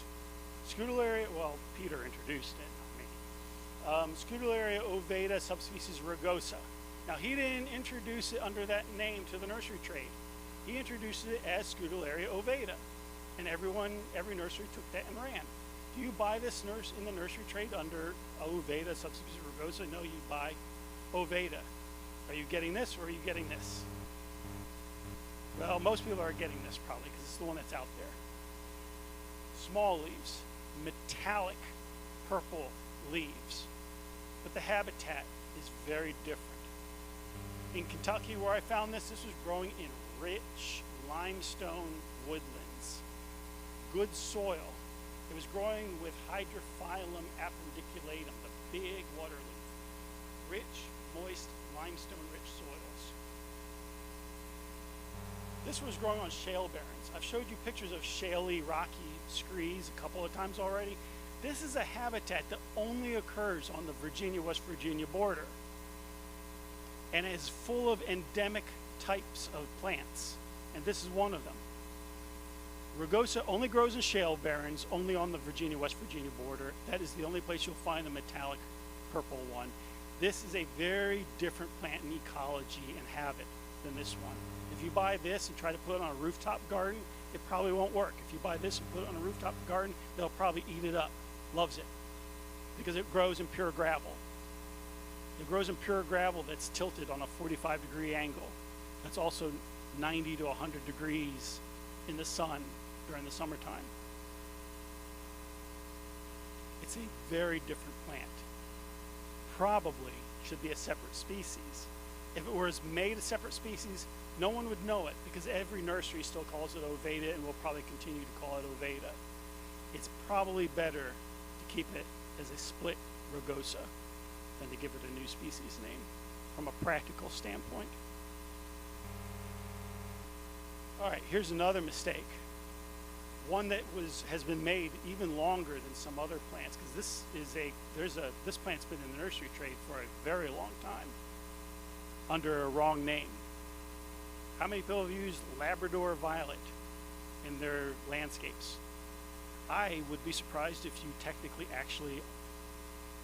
Scutularia, well, Peter introduced it, not me. Scutularia oveda subspecies rugosa. Now he didn't introduce it under that name to the nursery trade. He introduced it as Scutularia oveda. And every nursery took that and ran. Do you buy this in the nursery trade under Oveda subspecies rugosa? No, you buy Oveda. Are you getting this or are you getting this? Well, most people are getting this probably because it's the one that's out there. Small leaves, metallic purple leaves, but the habitat is very different. In Kentucky, where I found this was growing in rich limestone woodlands, good soil. It was growing with Hydrophyllum appendiculatum, the big water leaf, rich, moist, limestone-rich soils. This was growing on shale barrens. I've showed you pictures of shaly, rocky screes a couple of times already. This is a habitat that only occurs on the Virginia-West Virginia border and is full of endemic types of plants, and this is one of them. Rugosa only grows in shale barrens, only on the Virginia-West Virginia border. That is the only place you'll find a metallic purple one. This is a very different plant in ecology and habit than this one. If you buy this and try to put it on a rooftop garden, it probably won't work. If you buy this and put it on a rooftop garden, they'll probably eat it up. Loves it because it grows in pure gravel. It grows in pure gravel that's tilted on a 45-degree angle. That's also 90 to 100 degrees in the sun during the summertime. It's a very different plant. Probably should be a separate species. If it was made a separate species, no one would know it because every nursery still calls it Oveda and will probably continue to call it Oveda. It's probably better to keep it as a split rugosa than to give it a new species name from a practical standpoint. All right, here's another mistake. One that has been made even longer than some other plants, because this plant's been in the nursery trade for a very long time under a wrong name. How many people have used Labrador violet in their landscapes? I would be surprised if you technically actually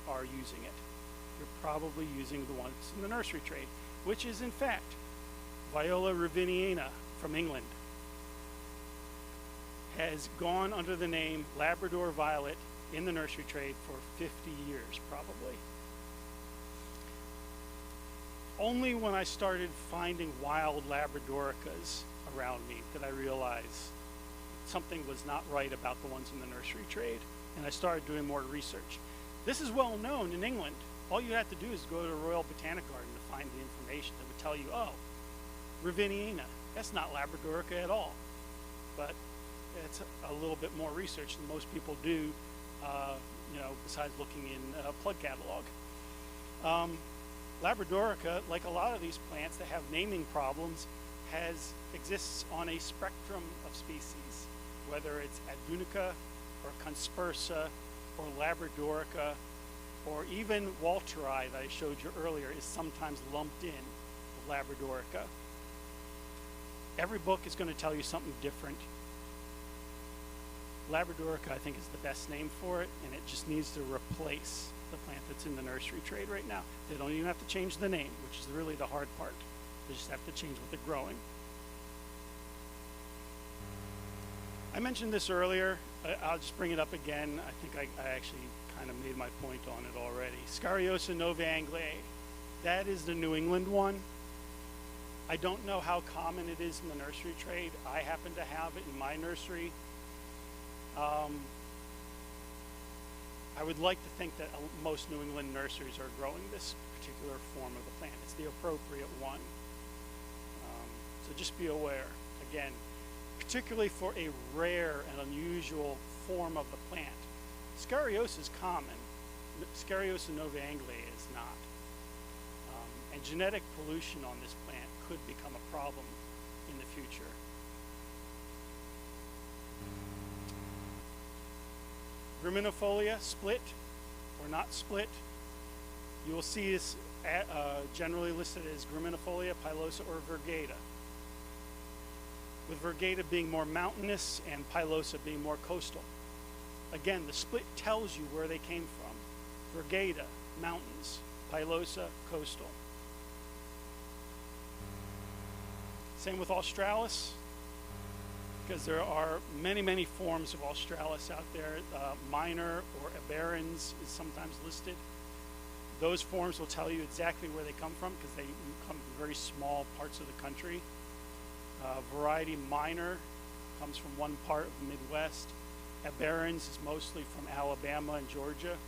are using it. You're probably using the ones in the nursery trade, which is in fact Viola raviniana from England. Has gone under the name Labrador violet in the nursery trade for 50 years probably. Only when I started finding wild Labradoricas around me did I realize something was not right about the ones in the nursery trade, and I started doing more research. This is well known in England. All you have to do is go to the Royal Botanic Garden to find the information that would tell you, oh, raviniana, that's not Labradorica at all. But it's a little bit more research than most people do, besides looking in a plug catalog. Labradorica, like a lot of these plants that have naming problems, exists on a spectrum of species, whether it's Advunica or Conspersa or Labradorica, or even Walteri that I showed you earlier is sometimes lumped in with Labradorica. Every book is going to tell you something different. Labradorica, I think, is the best name for it, and it just needs to replace the plant that's in the nursery trade right now. They don't even have to change the name, which is really the hard part. They just have to change what they're growing. I mentioned this earlier. I'll just bring it up again. I think I actually kind of made my point on it already. Scariosa nova anglae. That is the New England one. I don't know how common it is in the nursery trade. I happen to have it in my nursery. I would like to think that most New England nurseries are growing this particular form of the plant. It's the appropriate one. So just be aware, again, particularly for a rare and unusual form of the plant. Scarios is common. Scarios nova anglia is not. And genetic pollution on this plant could become a problem in the future. Graminifolia, split or not split. You will see this generally listed as Graminifolia, pilosa, or virgata, with virgata being more mountainous and pilosa being more coastal. Again, the split tells you where they came from. Virgata, mountains. Pilosa, coastal. Same with Australis, because there are many, many forms of Australis out there. Minor or aberrans is sometimes listed. Those forms will tell you exactly where they come from because they come from very small parts of the country. Variety minor comes from one part of the Midwest. Aberrans is mostly from Alabama and Georgia.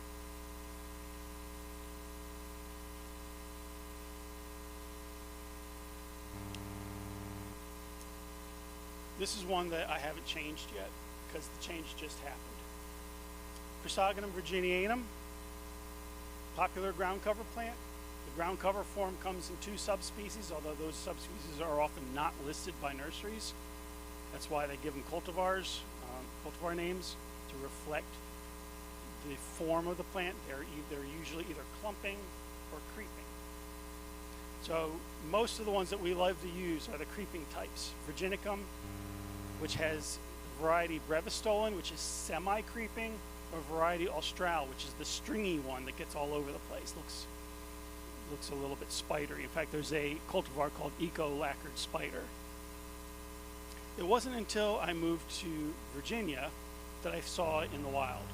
This is one that I haven't changed yet because the change just happened. Chrysogonum virginianum, popular ground cover plant. The ground cover form comes in 2 subspecies, although those subspecies are often not listed by nurseries. That's why they give them cultivars, cultivar names, to reflect the form of the plant. They're usually either clumping or creeping. So most of the ones that we love to use are the creeping types. Virginicum, which has variety brevistolon, which is semi-creeping, or variety austral, which is the stringy one that gets all over the place. Looks a little bit spidery. In fact, there's a cultivar called Eco Spider. It wasn't until I moved to Virginia that I saw it in the wild,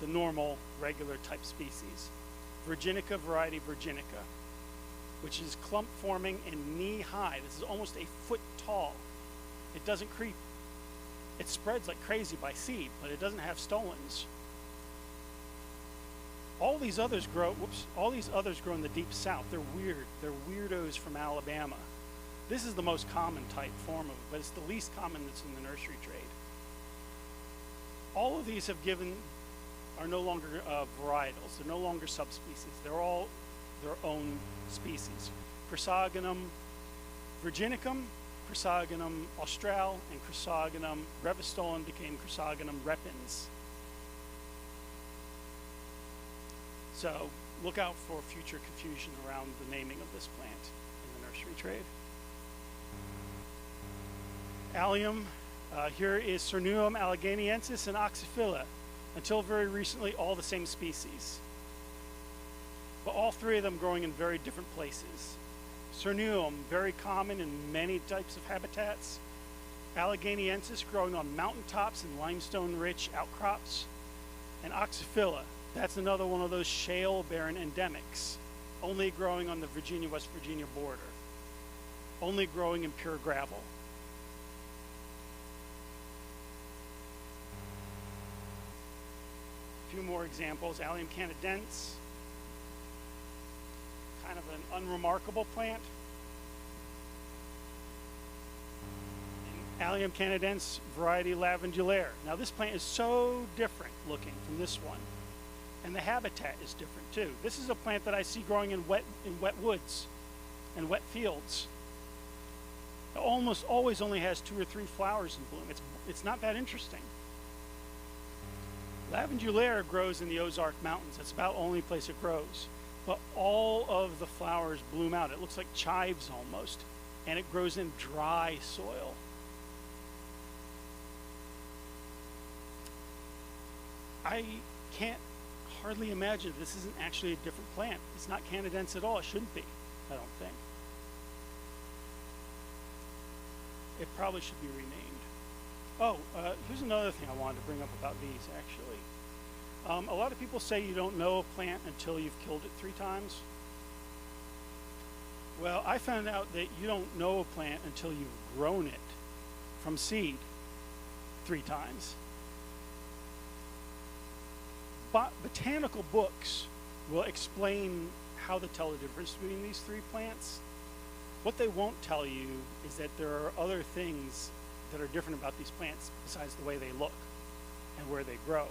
the normal, regular type species. Virginica variety virginica, which is clump forming and knee high. This is almost a foot tall. It doesn't creep. It spreads like crazy by seed, but it doesn't have stolons. All these others grow in the deep south. They're weird. They're weirdos from Alabama. This is the most common type form of it, but it's the least common that's in the nursery trade. All of these are no longer varietals. They're no longer subspecies. They're all their own species. Chrysogonum virginicum, Chrysogonum austral, and Chrysogonum brevistolon became Chrysogonum repens. So look out for future confusion around the naming of this plant in the nursery trade. Allium, here is Cernuum allegheniensis and Oxyphila. Until very recently, all the same species. But all 3 of them growing in very different places. Cernuum, very common in many types of habitats. Allegheniensis, growing on mountaintops and limestone-rich outcrops. And Oxyphila, that's another one of those shale barren endemics, only growing on the West Virginia border, only growing in pure gravel. A few more examples. Allium canadense, kind of an unremarkable plant. And Allium canadense variety lavandulaire. Now this plant is so different looking from this one, and the habitat is different too. This is a plant that I see growing in wet woods and wet fields. It almost always only has 2 or 3 flowers in bloom. It's not that interesting. Lavandulaire grows in the Ozark Mountains. That's about the only place it grows. But all of the flowers bloom out. It looks like chives almost. And it grows in dry soil. I can't hardly imagine this isn't actually a different plant. It's not canadense at all. It shouldn't be, I don't think. It probably should be renamed. Oh, here's another thing I wanted to bring up about these, actually. A lot of people say you don't know a plant until you've killed it 3 times. Well, I found out that you don't know a plant until you've grown it from seed 3 times. Botanical books will explain how to tell the difference between these 3 plants. What they won't tell you is that there are other things that are different about these plants besides the way they look and where they grow.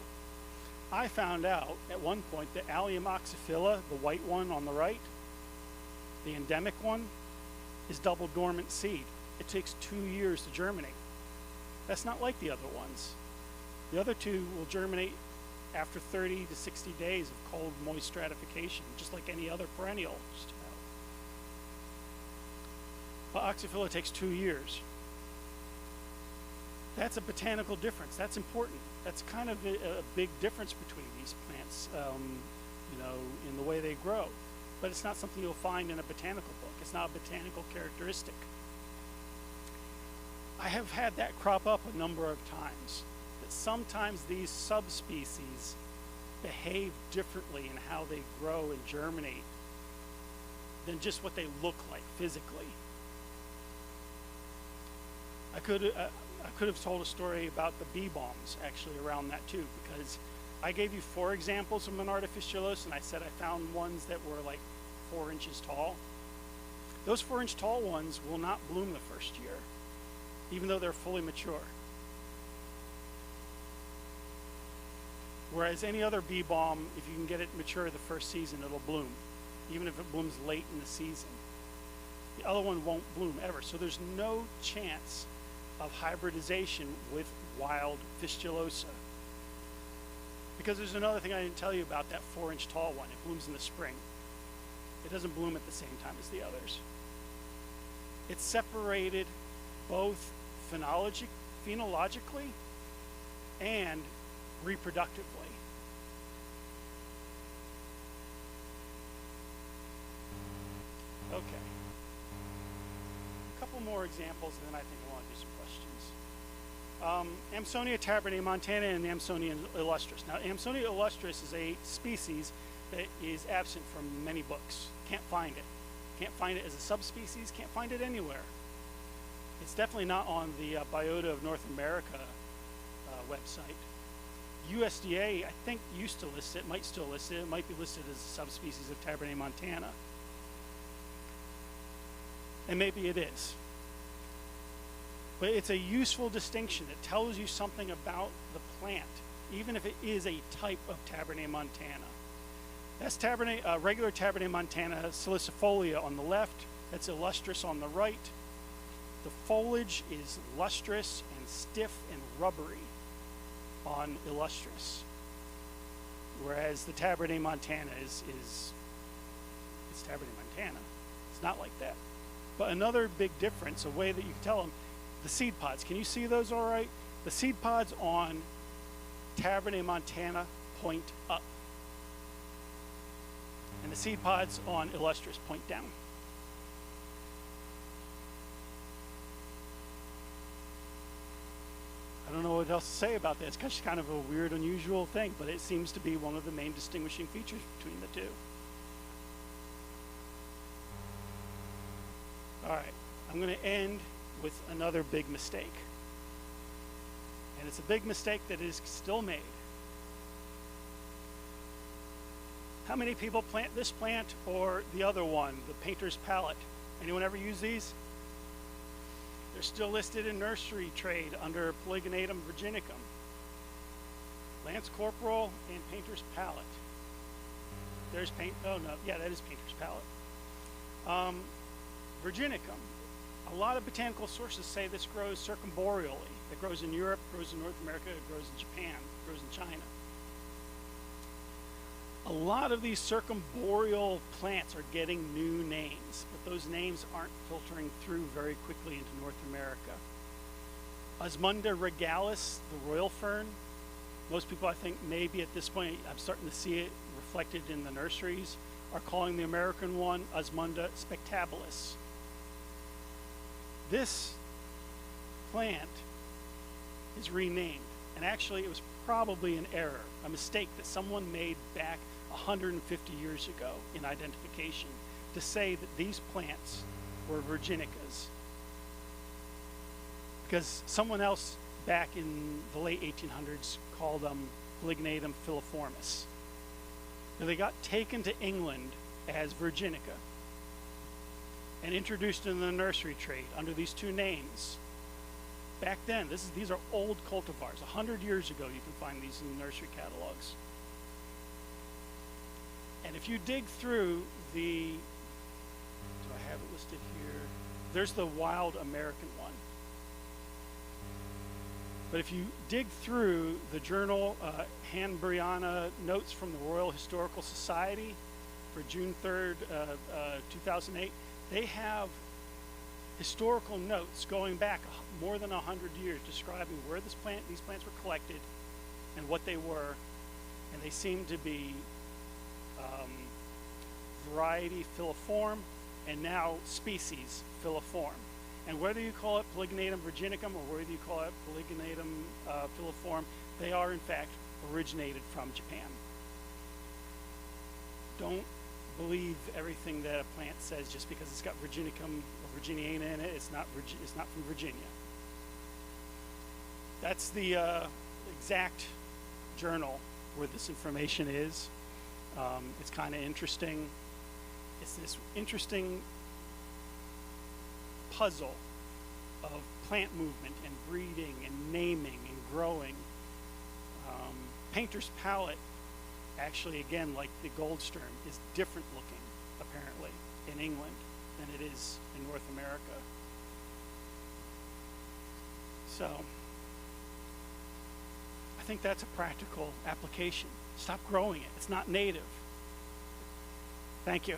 I found out at one point that Allium oxyphila, the white one on the right, the endemic one, is double dormant seed. It takes 2 years to germinate. That's not like the other ones. The other 2 will germinate after 30 to 60 days of cold, moist stratification, just like any other perennial. But oxyphila takes 2 years. That's a botanical difference. That's important. That's kind of a big difference between these plants, in the way they grow. But it's not something you'll find in a botanical book. It's not a botanical characteristic. I have had that crop up a number of times, that sometimes these subspecies behave differently in how they grow and germinate than just what they look like physically. I could have told a story about the bee balms actually around that too, because I gave you 4 examples of Monarda fistulosa, and I said I found ones that were like 4 inches tall. Those 4-inch tall ones will not bloom the first year, even though they're fully mature. Whereas any other bee balm, if you can get it mature the first season, it'll bloom, even if it blooms late in the season. The other one won't bloom ever, so there's no chance of hybridization with wild fistulosa. Because there's another thing I didn't tell you about that 4-inch tall one. It blooms in the spring. It doesn't bloom at the same time as the others. It's separated both phenologically and reproductively. Okay. A couple more examples, and then I think I want to do some questions. Amsonia tabernae montana and Amsonia illustris. Now, Amsonia illustris is a species that is absent from many books. Can't find it. Can't find it as a subspecies. Can't find it anywhere. It's definitely not on the Biota of North America website. USDA, I think, used to list it, might still list it. It might be listed as a subspecies of Tabernae montana. And maybe it is. But it's a useful distinction. It tells you something about the plant, even if it is a type of Tabernae montana. That's regular Tabernae montana salicifolia on the left. That's illustris on the right. The foliage is lustrous and stiff and rubbery on illustris, whereas the Tabernae montana it's Tabernae montana. It's not like that. But another big difference, a way that you can tell them, the seed pods. Can you see those all right? The seed pods on Tabernae montana point up, and the seed pods on illustris point down. I don't know what else to say about that. It's just kind of a weird, unusual thing, but it seems to be one of the main distinguishing features between the two. All right, I'm going to end with another big mistake. And it's a big mistake that is still made. How many people plant this plant or the other one, the painter's palette? Anyone ever use these? They're still listed in nursery trade under Polygonatum virginicum. Lance Corporal and painter's palette. There's that is painter's palette. Virginicum. A lot of botanical sources say this grows circumboreally. It grows in Europe, grows in North America, it grows in Japan, it grows in China. A lot of these circumboreal plants are getting new names, but those names aren't filtering through very quickly into North America. Osmunda regalis, the royal fern. Most people, I think, maybe at this point, I'm starting to see it reflected in the nurseries, are calling the American one Osmunda spectabilis. This plant is renamed, and actually it was probably an error, a mistake that someone made back 150 years ago in identification to say that these plants were virginicas, because someone else back in the late 1800s called them Polignatum filiformis. Now, they got taken to England as virginica and introduced in the nursery trade under these two names. Back then, these are old cultivars. 100 years ago, you can find these in the nursery catalogs. And if you dig through do I have it listed here? There's the wild American one. But if you dig through the journal Hanburyana Notes from the Royal Historical Society for June 3rd, 2008, they have historical notes going back more than 100 years describing where these plants were collected and what they were, and they seem to be variety filiform and now species filiform. And whether you call it Polignatum virginicum or whether you call it Polignatum filiform, they are in fact originated from Japan. Don't believe everything that a plant says just because it's got virginicum or virginiana in it. It's not from Virginia. That's the exact journal where this information is. It's kind of interesting. It's this interesting puzzle of plant movement and breeding and naming and growing. Painter's palette, actually, again, like the Goldsturm, is different looking, apparently, in England than it is in North America. So, I think that's a practical application. Stop growing it. It's not native. Thank you.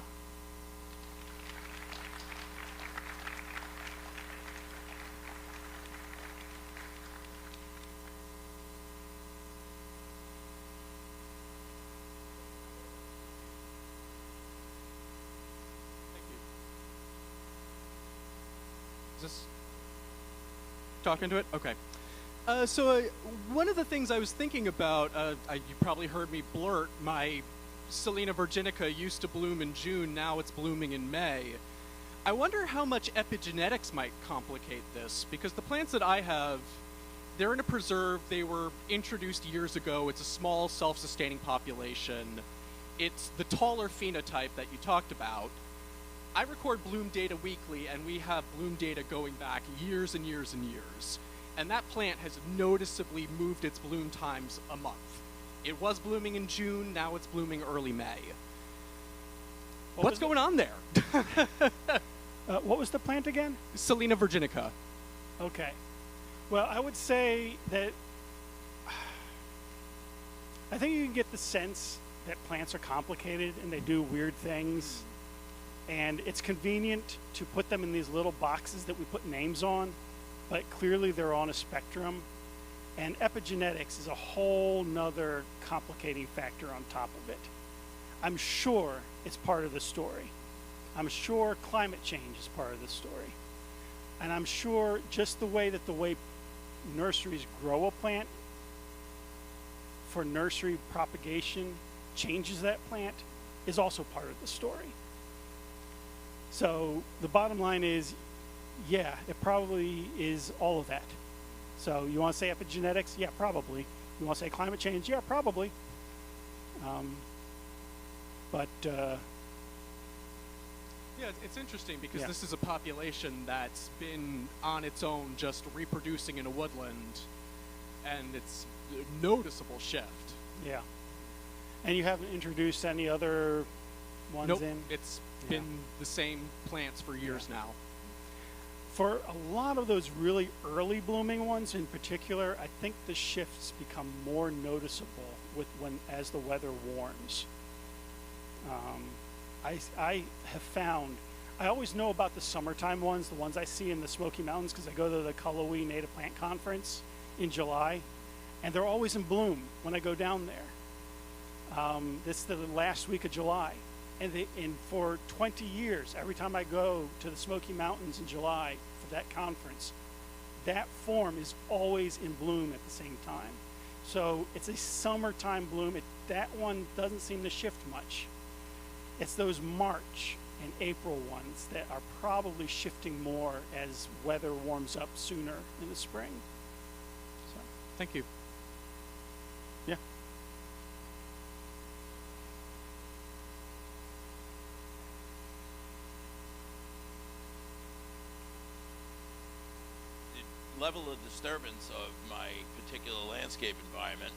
Is this talking to it? Okay. One of the things I was thinking about, you probably heard me blurt, my Selena virginica used to bloom in June, now it's blooming in May. I wonder how much epigenetics might complicate this, because the plants that I have, they're in a preserve, they were introduced years ago, it's a small self-sustaining population. It's the taller phenotype that you talked about. I record bloom data weekly, and we have bloom data going back years and years and years. And that plant has noticeably moved its bloom times a month. It was blooming in June, now it's blooming early May. What's going on there? What was the plant again? Selena virginica. Okay. Well, I would say that I think you can get the sense that plants are complicated and they do weird things. And it's convenient to put them in these little boxes that we put names on, but clearly they're on a spectrum. And epigenetics is a whole nother complicating factor on top of it. I'm sure it's part of the story. I'm sure climate change is part of the story. And I'm sure just the way nurseries grow a plant for nursery propagation changes that plant is also part of the story. So the bottom line is, yeah, it probably is all of that. So you want to say epigenetics? Yeah, probably. You want to say climate change? Yeah, probably. Yeah, it's interesting because Yeah. this is a population that's been on its own just reproducing in a woodland, and it's a noticeable shift. Yeah. And you haven't introduced any other ones Nope, in? it's Yeah. been the same plants for years now. For a lot of those really early blooming ones in particular, I think the shifts become more noticeable as the weather warms. I have found, I always know about the summertime ones, the ones I see in the Smoky Mountains, because I go to the Cullowhee Native Plant Conference in July, and they're always in bloom when I go down there. This is the last week of July. And for 20 years, every time I go to the Smoky Mountains in July for that conference, that form is always in bloom at the same time. So it's a summertime bloom. That one doesn't seem to shift much. It's those March, and April ones that are probably shifting more as weather warms up sooner in the spring. So, Thank you. yeah. The level of disturbance of my particular landscape environment,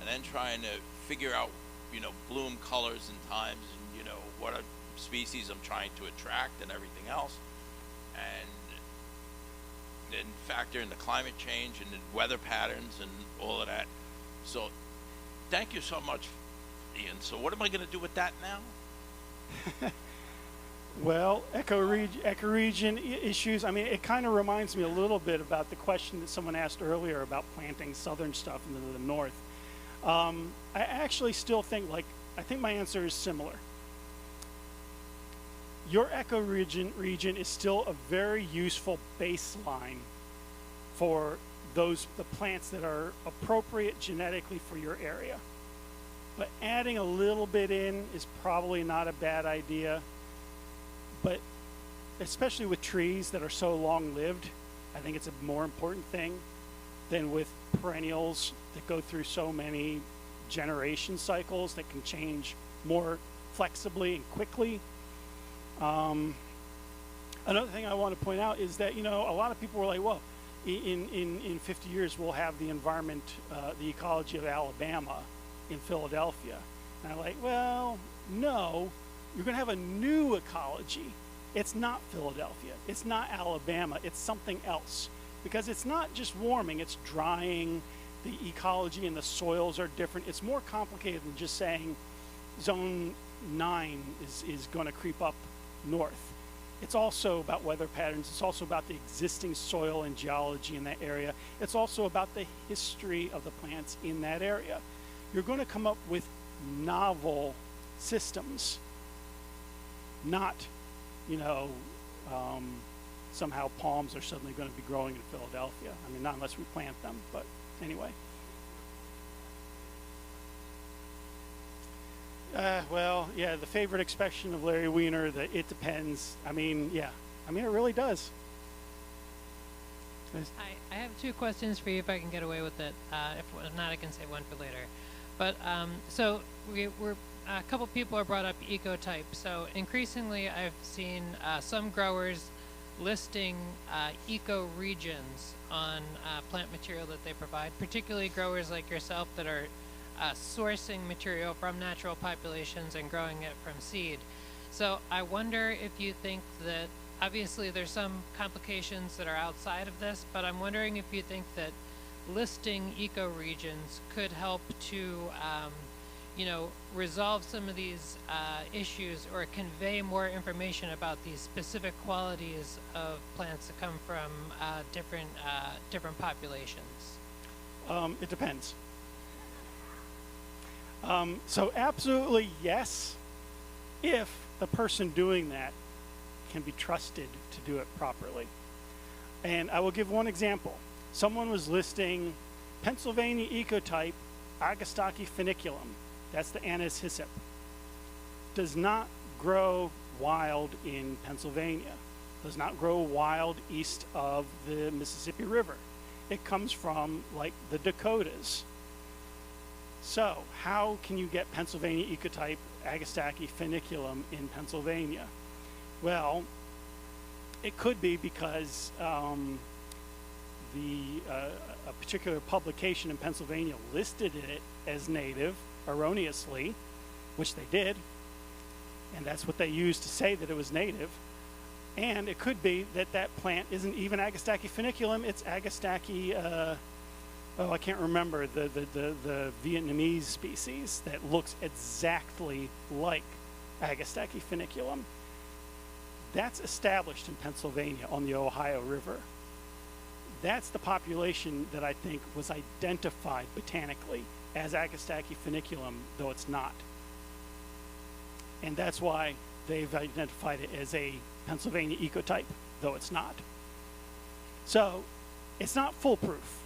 and then trying to figure out, bloom colors and times, and what are species I'm trying to attract and everything else, and then factor in the climate change and the weather patterns and all of that. So thank you so much, Ian. So what am I going to do with that now? Well, ecoregion issues, I mean, it kind of reminds me a little bit about the question that someone asked earlier about planting southern stuff in the north. I actually still think, I think my answer is similar. Your ecoregion is still a very useful baseline for the plants that are appropriate genetically for your area. But adding a little bit in is probably not a bad idea. But especially with trees that are so long-lived, I think it's a more important thing than with perennials that go through so many generation cycles that can change more flexibly and quickly. Another thing I want to point out is that, a lot of people were like, well, in 50 years we'll have the environment, the ecology of Alabama in Philadelphia. And I'm like, well, no, you're going to have a new ecology. It's not Philadelphia. It's not Alabama. It's something else. Because it's not just warming, it's drying. The ecology and the soils are different. It's more complicated than just saying zone 9 is going to creep up north. It's also about weather patterns. It's also about the existing soil and geology in that area. It's also about the history of the plants in that area. You're going to come up with novel systems, not, somehow palms are suddenly going to be growing in Philadelphia. I mean, not unless we plant them, but anyway. Well, yeah, the favorite expression of Larry Weiner, that it depends. I mean, yeah. I mean, it really does. I have two questions for you if I can get away with it. If not, I can save one for later. But so we're a couple people have brought up ecotype. So increasingly, I've seen some growers listing ecoregions on plant material that they provide, particularly growers like yourself that are sourcing material from natural populations and growing it from seed. So I wonder if you think that, obviously there's some complications that are outside of this, but I'm wondering if you think that listing ecoregions could help to resolve some of these issues or convey more information about these specific qualities of plants that come from different populations. It depends. So absolutely yes, if the person doing that can be trusted to do it properly. And I will give one example. Someone was listing Pennsylvania ecotype Agastocki funiculum. That's the Anise hyssop. Does not grow wild in Pennsylvania. Does not grow wild east of the Mississippi River. It comes from like the Dakotas. So how can you get Pennsylvania ecotype Agastocki funiculum in Pennsylvania? Well, it could be because a particular publication in Pennsylvania listed it as native erroneously, which they did, and that's what they used to say that it was native. And it could be that that plant isn't even Agastocki funiculum, it's Agastocki, I can't remember the Vietnamese species that looks exactly like Agastocki funiculum. That's established in Pennsylvania on the Ohio River. That's the population that I think was identified botanically as Agastocki funiculum, though it's not. And that's why they've identified it as a Pennsylvania ecotype, though it's not. So it's not foolproof.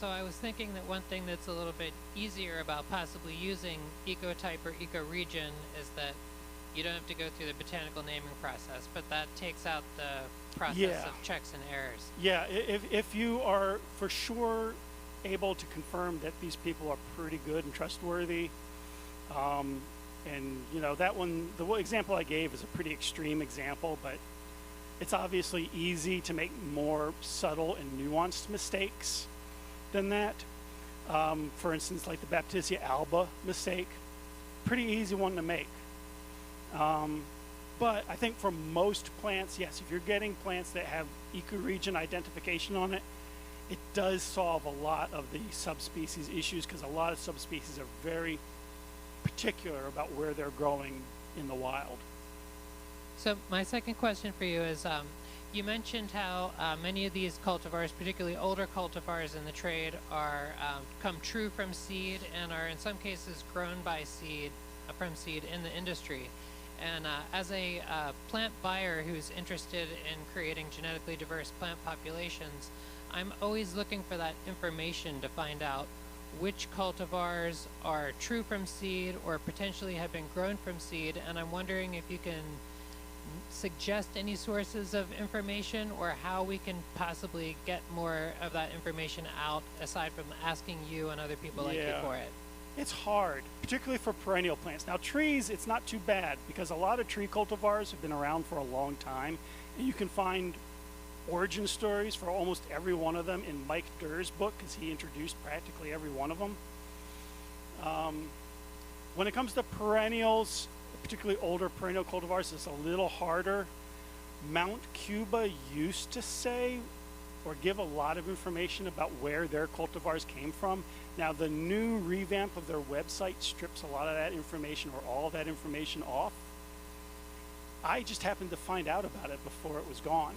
So I was thinking that one thing that's a little bit easier about possibly using ecotype or ecoregion is that you don't have to go through the botanical naming process, but that takes out the process Yeah. of checks and errors. Yeah, if you are for sure able to confirm that these people are pretty good and trustworthy, and you know that one, the example I gave is a pretty extreme example, but it's obviously easy to make more subtle and nuanced mistakes than that. For instance, like the Baptisia alba mistake, pretty easy one to make. But I think for most plants, yes, if you're getting plants that have ecoregion identification on it, it does solve a lot of the subspecies issues, because a lot of subspecies are very particular about where they're growing in the wild. So my second question for you is, you mentioned how many of these cultivars, particularly older cultivars in the trade, are come true from seed and are in some cases grown by seed, from seed in the industry. And as a plant buyer who's interested in creating genetically diverse plant populations, I'm always looking for that information to find out which cultivars are true from seed or potentially have been grown from seed. And I'm wondering if you can suggest any sources of information or how we can possibly get more of that information out aside from asking you and other people like you for it. It's hard, particularly for perennial plants. Now trees, it's not too bad because a lot of tree cultivars have been around for a long time, and you can find origin stories for almost every one of them in Mike Durr's book, because he introduced practically every one of them. When it comes to perennials, particularly older perennial cultivars, it's a little harder. Mount Cuba used to say or give a lot of information about where their cultivars came from. Now the new revamp of their website strips a lot of that information or all of that information off. I just happened to find out about it before it was gone.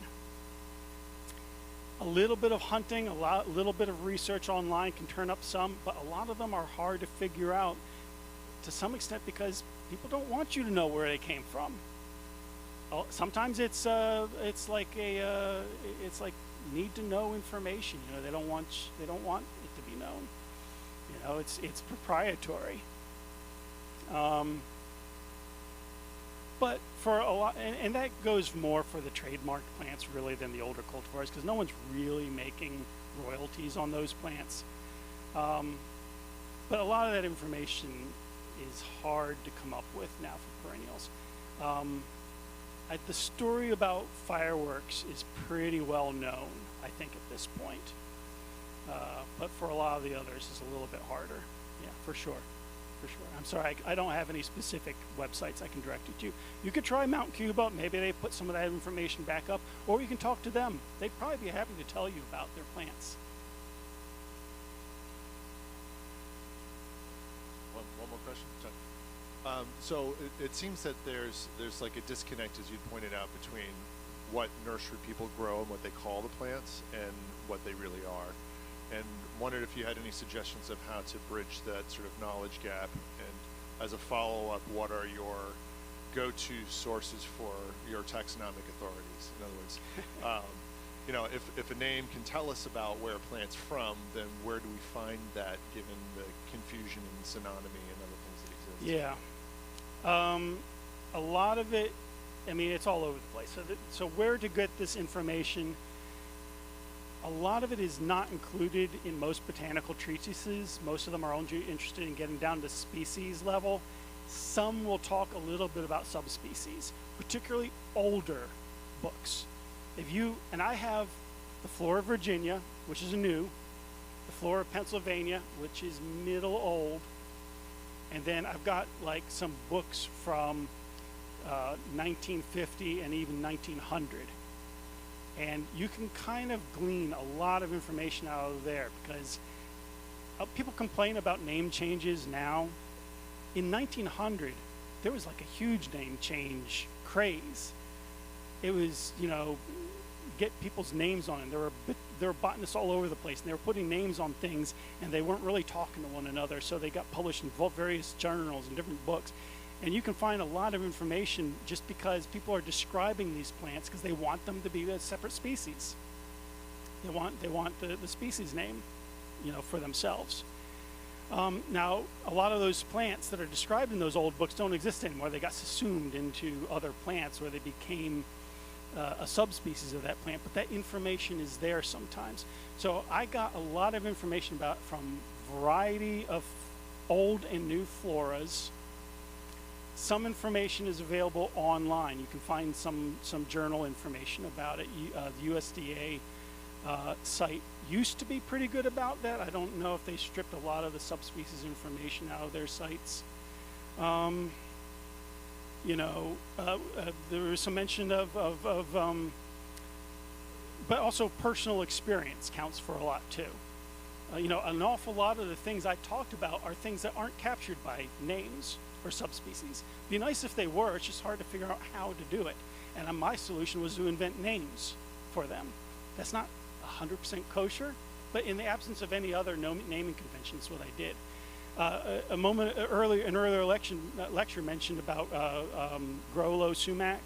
A little bit of hunting, a little bit of research online can turn up some, but a lot of them are hard to figure out to some extent because people don't want you to know where they came from. Sometimes it's like need to know information. You know, they don't want it to be known. You know, it's proprietary. But for a lot, and that goes more for the trademarked plants really than the older cultivars, because no one's really making royalties on those plants. But a lot of that information is hard to come up with now for perennials. The story about fireworks is pretty well known, I think, at this point. But for a lot of the others, it's a little bit harder. Yeah, for sure. For sure. I'm sorry, I don't have any specific websites I can direct you to. You could try Mount Cuba. Maybe they put some of that information back up. Or you can talk to them. They'd probably be happy to tell you about their plants. One more question? Sorry. So it seems that there's like a disconnect, as you pointed out, between what nursery people grow and what they call the plants and what they really are. And wondered if you had any suggestions of how to bridge that sort of knowledge gap. And as a follow-up, what are your go-to sources for your taxonomic authorities? In other words, you know, if a name can tell us about where a plant's from, then where do we find that given the confusion in synonymy and other things that exist? Yeah. A lot of it, I mean, it's all over the place. So where to get this information? A lot of it is not included in most botanical treatises. Most of them are only interested in getting down to species level. Some will talk a little bit about subspecies, particularly older books. And I have the Flora of Virginia, which is new, the Flora of Pennsylvania, which is middle old, and then I've got like some books from 1950 and even 1900. And you can kind of glean a lot of information out of there because people complain about name changes now. In 1900, there was like a huge name change craze. It was, you know, get people's names on it. There were botanists all over the place, and they were putting names on things, and they weren't really talking to one another, so they got published in various journals and different books. And you can find a lot of information just because people are describing these plants because they want them to be a separate species. They want the species name, you know, for themselves. Now, a lot of those plants that are described in those old books don't exist anymore. They got subsumed into other plants where they became a subspecies of that plant, but that information is there sometimes. So I got a lot of information from variety of old and new floras. Some information is available online. You can find some journal information about it. The USDA site used to be pretty good about that. I don't know if they stripped a lot of the subspecies information out of their sites. There was some mention but also personal experience counts for a lot too. An awful lot of the things I talked about are things that aren't captured by names or subspecies. Be nice if they were. It's just hard to figure out how to do it. And my solution was to invent names for them. That's not 100% kosher, but in the absence of any other naming convention, that's what I did. An earlier lecture mentioned about Growlow sumac.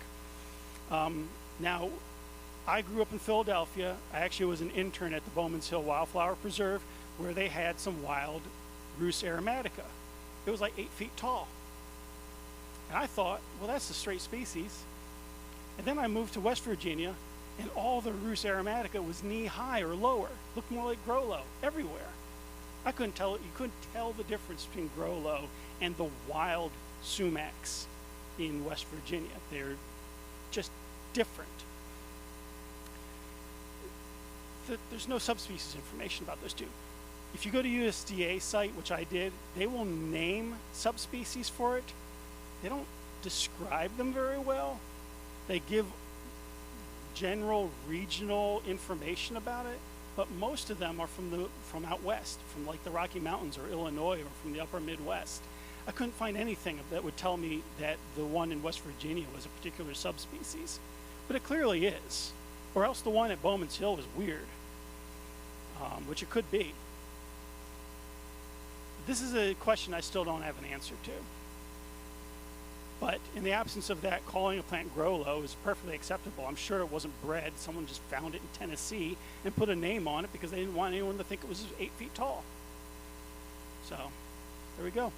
Now, I grew up in Philadelphia. I actually was an intern at the Bowman's Hill Wildflower Preserve, where they had some wild Rus aromatica. It was like 8 feet tall. And I thought, well, that's a straight species. And then I moved to West Virginia, and all the Rus aromatica was knee-high or lower. Looked more like Growlow everywhere. You couldn't tell the difference between Growlow and the wild sumacs in West Virginia. They're just different. There's no subspecies information about those two. If you go to USDA site, which I did, they will name subspecies for it. They don't describe them very well. They give general regional information about it, but most of them are from out west, from like the Rocky Mountains or Illinois or from the upper Midwest. I couldn't find anything that would tell me that the one in West Virginia was a particular subspecies, but it clearly is. Or else the one at Bowman's Hill was weird, which it could be. This is a question I still don't have an answer to. But in the absence of that, calling a plant Growlow is perfectly acceptable. I'm sure it wasn't bred. Someone just found it in Tennessee and put a name on it because they didn't want anyone to think it was 8 feet tall. So, there we go.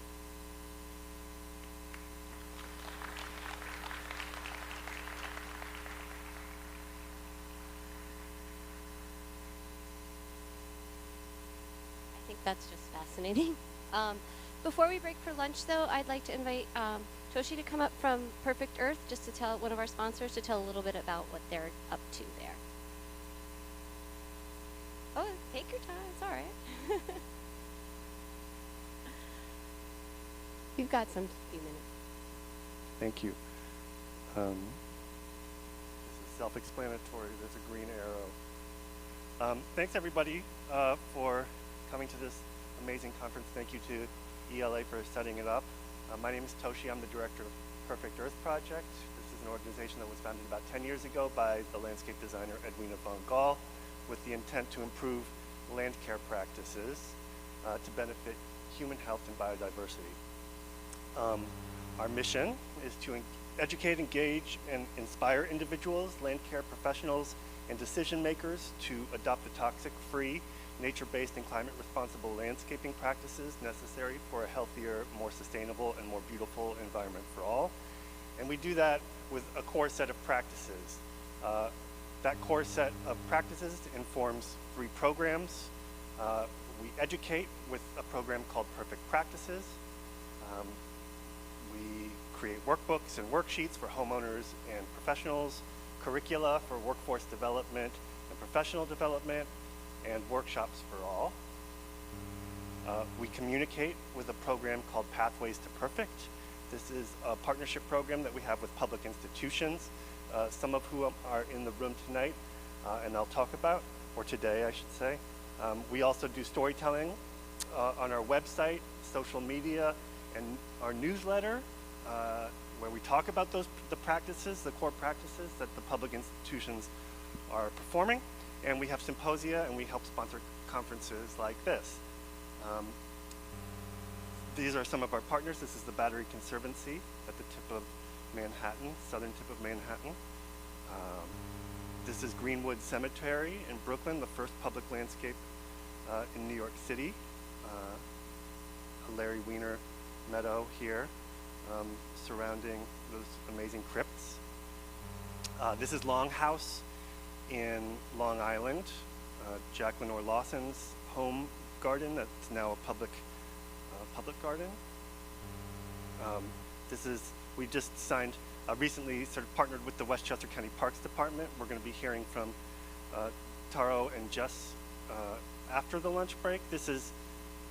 I think that's just fascinating. Before we break for lunch, though, I'd like to invite Toshi to come up from Perfect Earth, just to tell one of our sponsors to tell a little bit about what they're up to there. Oh, take your time. It's all right. You've got some few minutes. Thank you. This is self-explanatory. There's a green arrow. Thanks, everybody, for coming to this amazing conference. Thank you to ELA for setting it up. My name is Toshi. I'm the director of Perfect Earth Project. This is an organization that was founded about 10 years ago by the landscape designer Edwina von Gaal with the intent to improve land care practices to benefit human health and biodiversity. Our mission is to educate, engage, and inspire individuals, land care professionals, and decision makers to adopt the toxic-free, nature-based and climate-responsible landscaping practices necessary for a healthier, more sustainable, and more beautiful environment for all. And we do that with a core set of practices. That core set of practices informs 3 programs. We educate with a program called Perfect Practices. We create workbooks and worksheets for homeowners and professionals, curricula for workforce development and professional development, and workshops for all. We communicate with a program called Pathways to Perfect. This is a partnership program that we have with public institutions, some of whom are in the room tonight, and I'll talk about, or today I should say. We also do storytelling on our website, social media, and our newsletter, where we talk about the practices, the core practices that the public institutions are performing. And we have symposia, and we help sponsor conferences like this. These are some of our partners. This is the Battery Conservancy at the tip of Manhattan, southern tip of Manhattan. This is Greenwood Cemetery in Brooklyn, the first public landscape in New York City. a Larry Wiener meadow here surrounding those amazing crypts. This is Longhouse in Long Island, Jacqueline Orr Lawson's home garden that's now a public garden. We just signed, recently sort of partnered with the Westchester County Parks Department. We're going to be hearing from Taro and Jess after the lunch break. This is,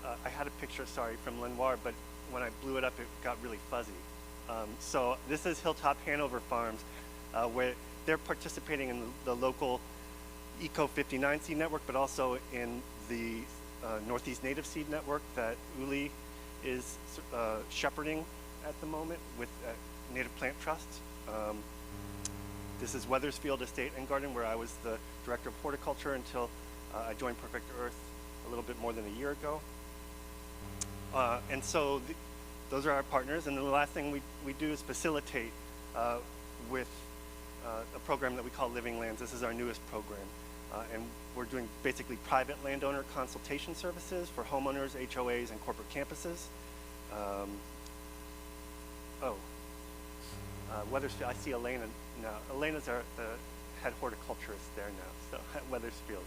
I had a picture, sorry, from Lenoir, but when I blew it up, it got really fuzzy. So this is Hilltop Hanover Farms, where they're participating in the local Eco 59 seed network, but also in the Northeast Native Seed Network that ELA is shepherding at the moment with Native Plant Trust. This is Weathersfield Estate and Garden, where I was the Director of Horticulture until I joined Perfect Earth a little bit more than a year ago. And so those are our partners. And then the last thing we do is facilitate with a program that we call Living Lands. This is our newest program. And we're doing basically private landowner consultation services for homeowners, HOAs, and corporate campuses. Weathersfield, I see Elena now. Elena's the head horticulturist there now, so at Weathersfield.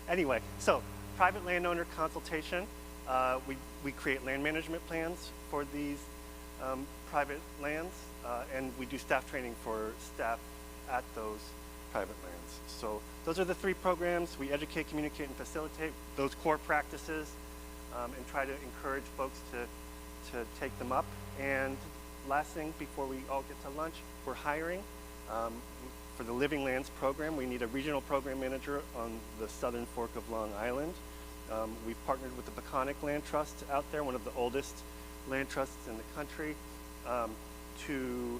Anyway, so private landowner consultation. We create land management plans for these private lands, and we do staff training for staff at those private lands. So those are the three programs. We educate, communicate, and facilitate those core practices, and try to encourage folks to take them up. And last thing before we all get to lunch, we're hiring. For the Living Lands program, we need a regional program manager on the southern fork of Long Island. We've partnered with the Peconic Land Trust out there, one of the oldest land trusts in the country, to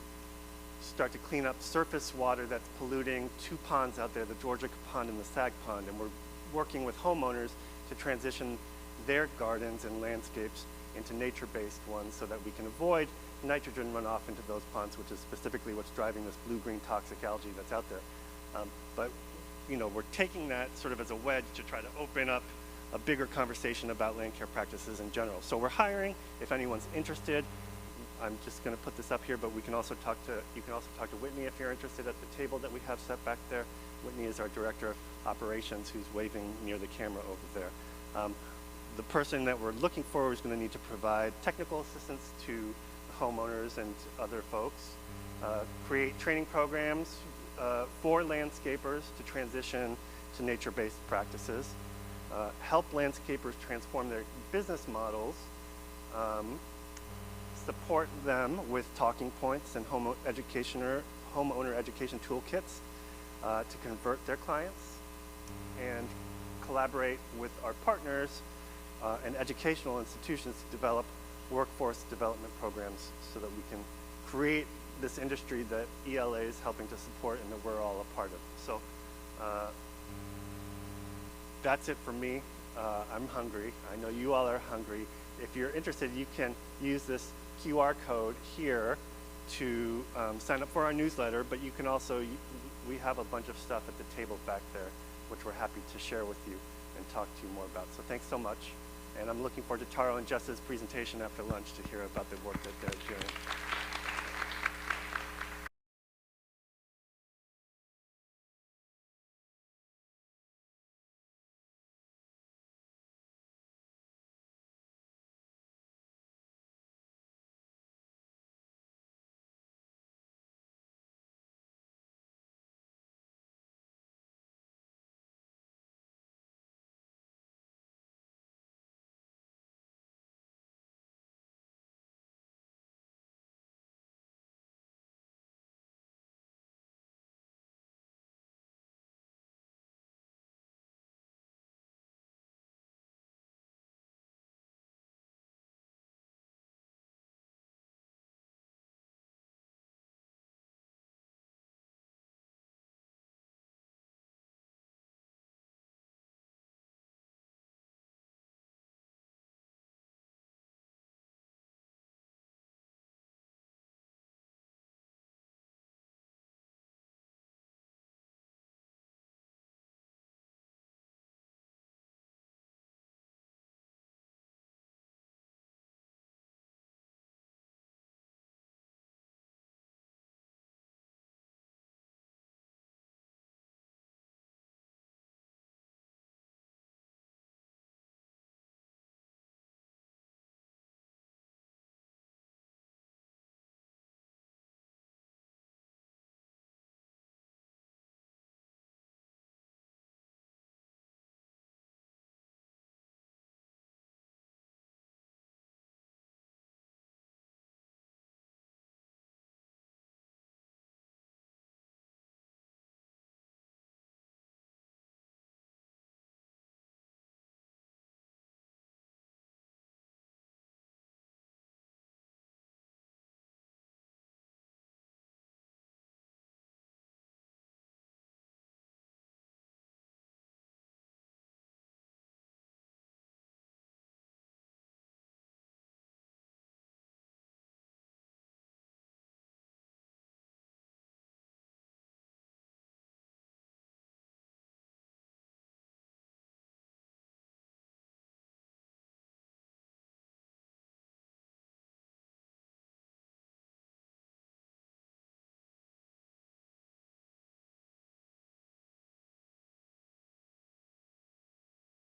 start to clean up surface water that's polluting two ponds out there, the Georgia Pond and the Sag Pond. And we're working with homeowners to transition their gardens and landscapes into nature-based ones so that we can avoid nitrogen runoff into those ponds, which is specifically what's driving this blue-green toxic algae that's out there. But you know, we're taking that sort of as a wedge to try to open up a bigger conversation about land care practices in general. So we're hiring. If anyone's interested, I'm just going to put this up here, but you can also talk to Whitney if you're interested at the table that we have set back there. Whitney is our Director of Operations, who's waving near the camera over there. The person that we're looking for is going to need to provide technical assistance to homeowners and other folks, create training programs for landscapers to transition to nature-based practices, help landscapers transform their business models, support them with talking points and homeowner education toolkits to convert their clients, and collaborate with our partners and educational institutions to develop workforce development programs so that we can create this industry that ELA is helping to support and that we're all a part of. So that's it for me. I'm hungry. I know you all are hungry. If you're interested, you can use this QR code here to sign up for our newsletter, but you can also, we have a bunch of stuff at the table back there, which we're happy to share with you and talk to you more about. So thanks so much. And I'm looking forward to Taro and Jess's presentation after lunch to hear about the work that they're doing.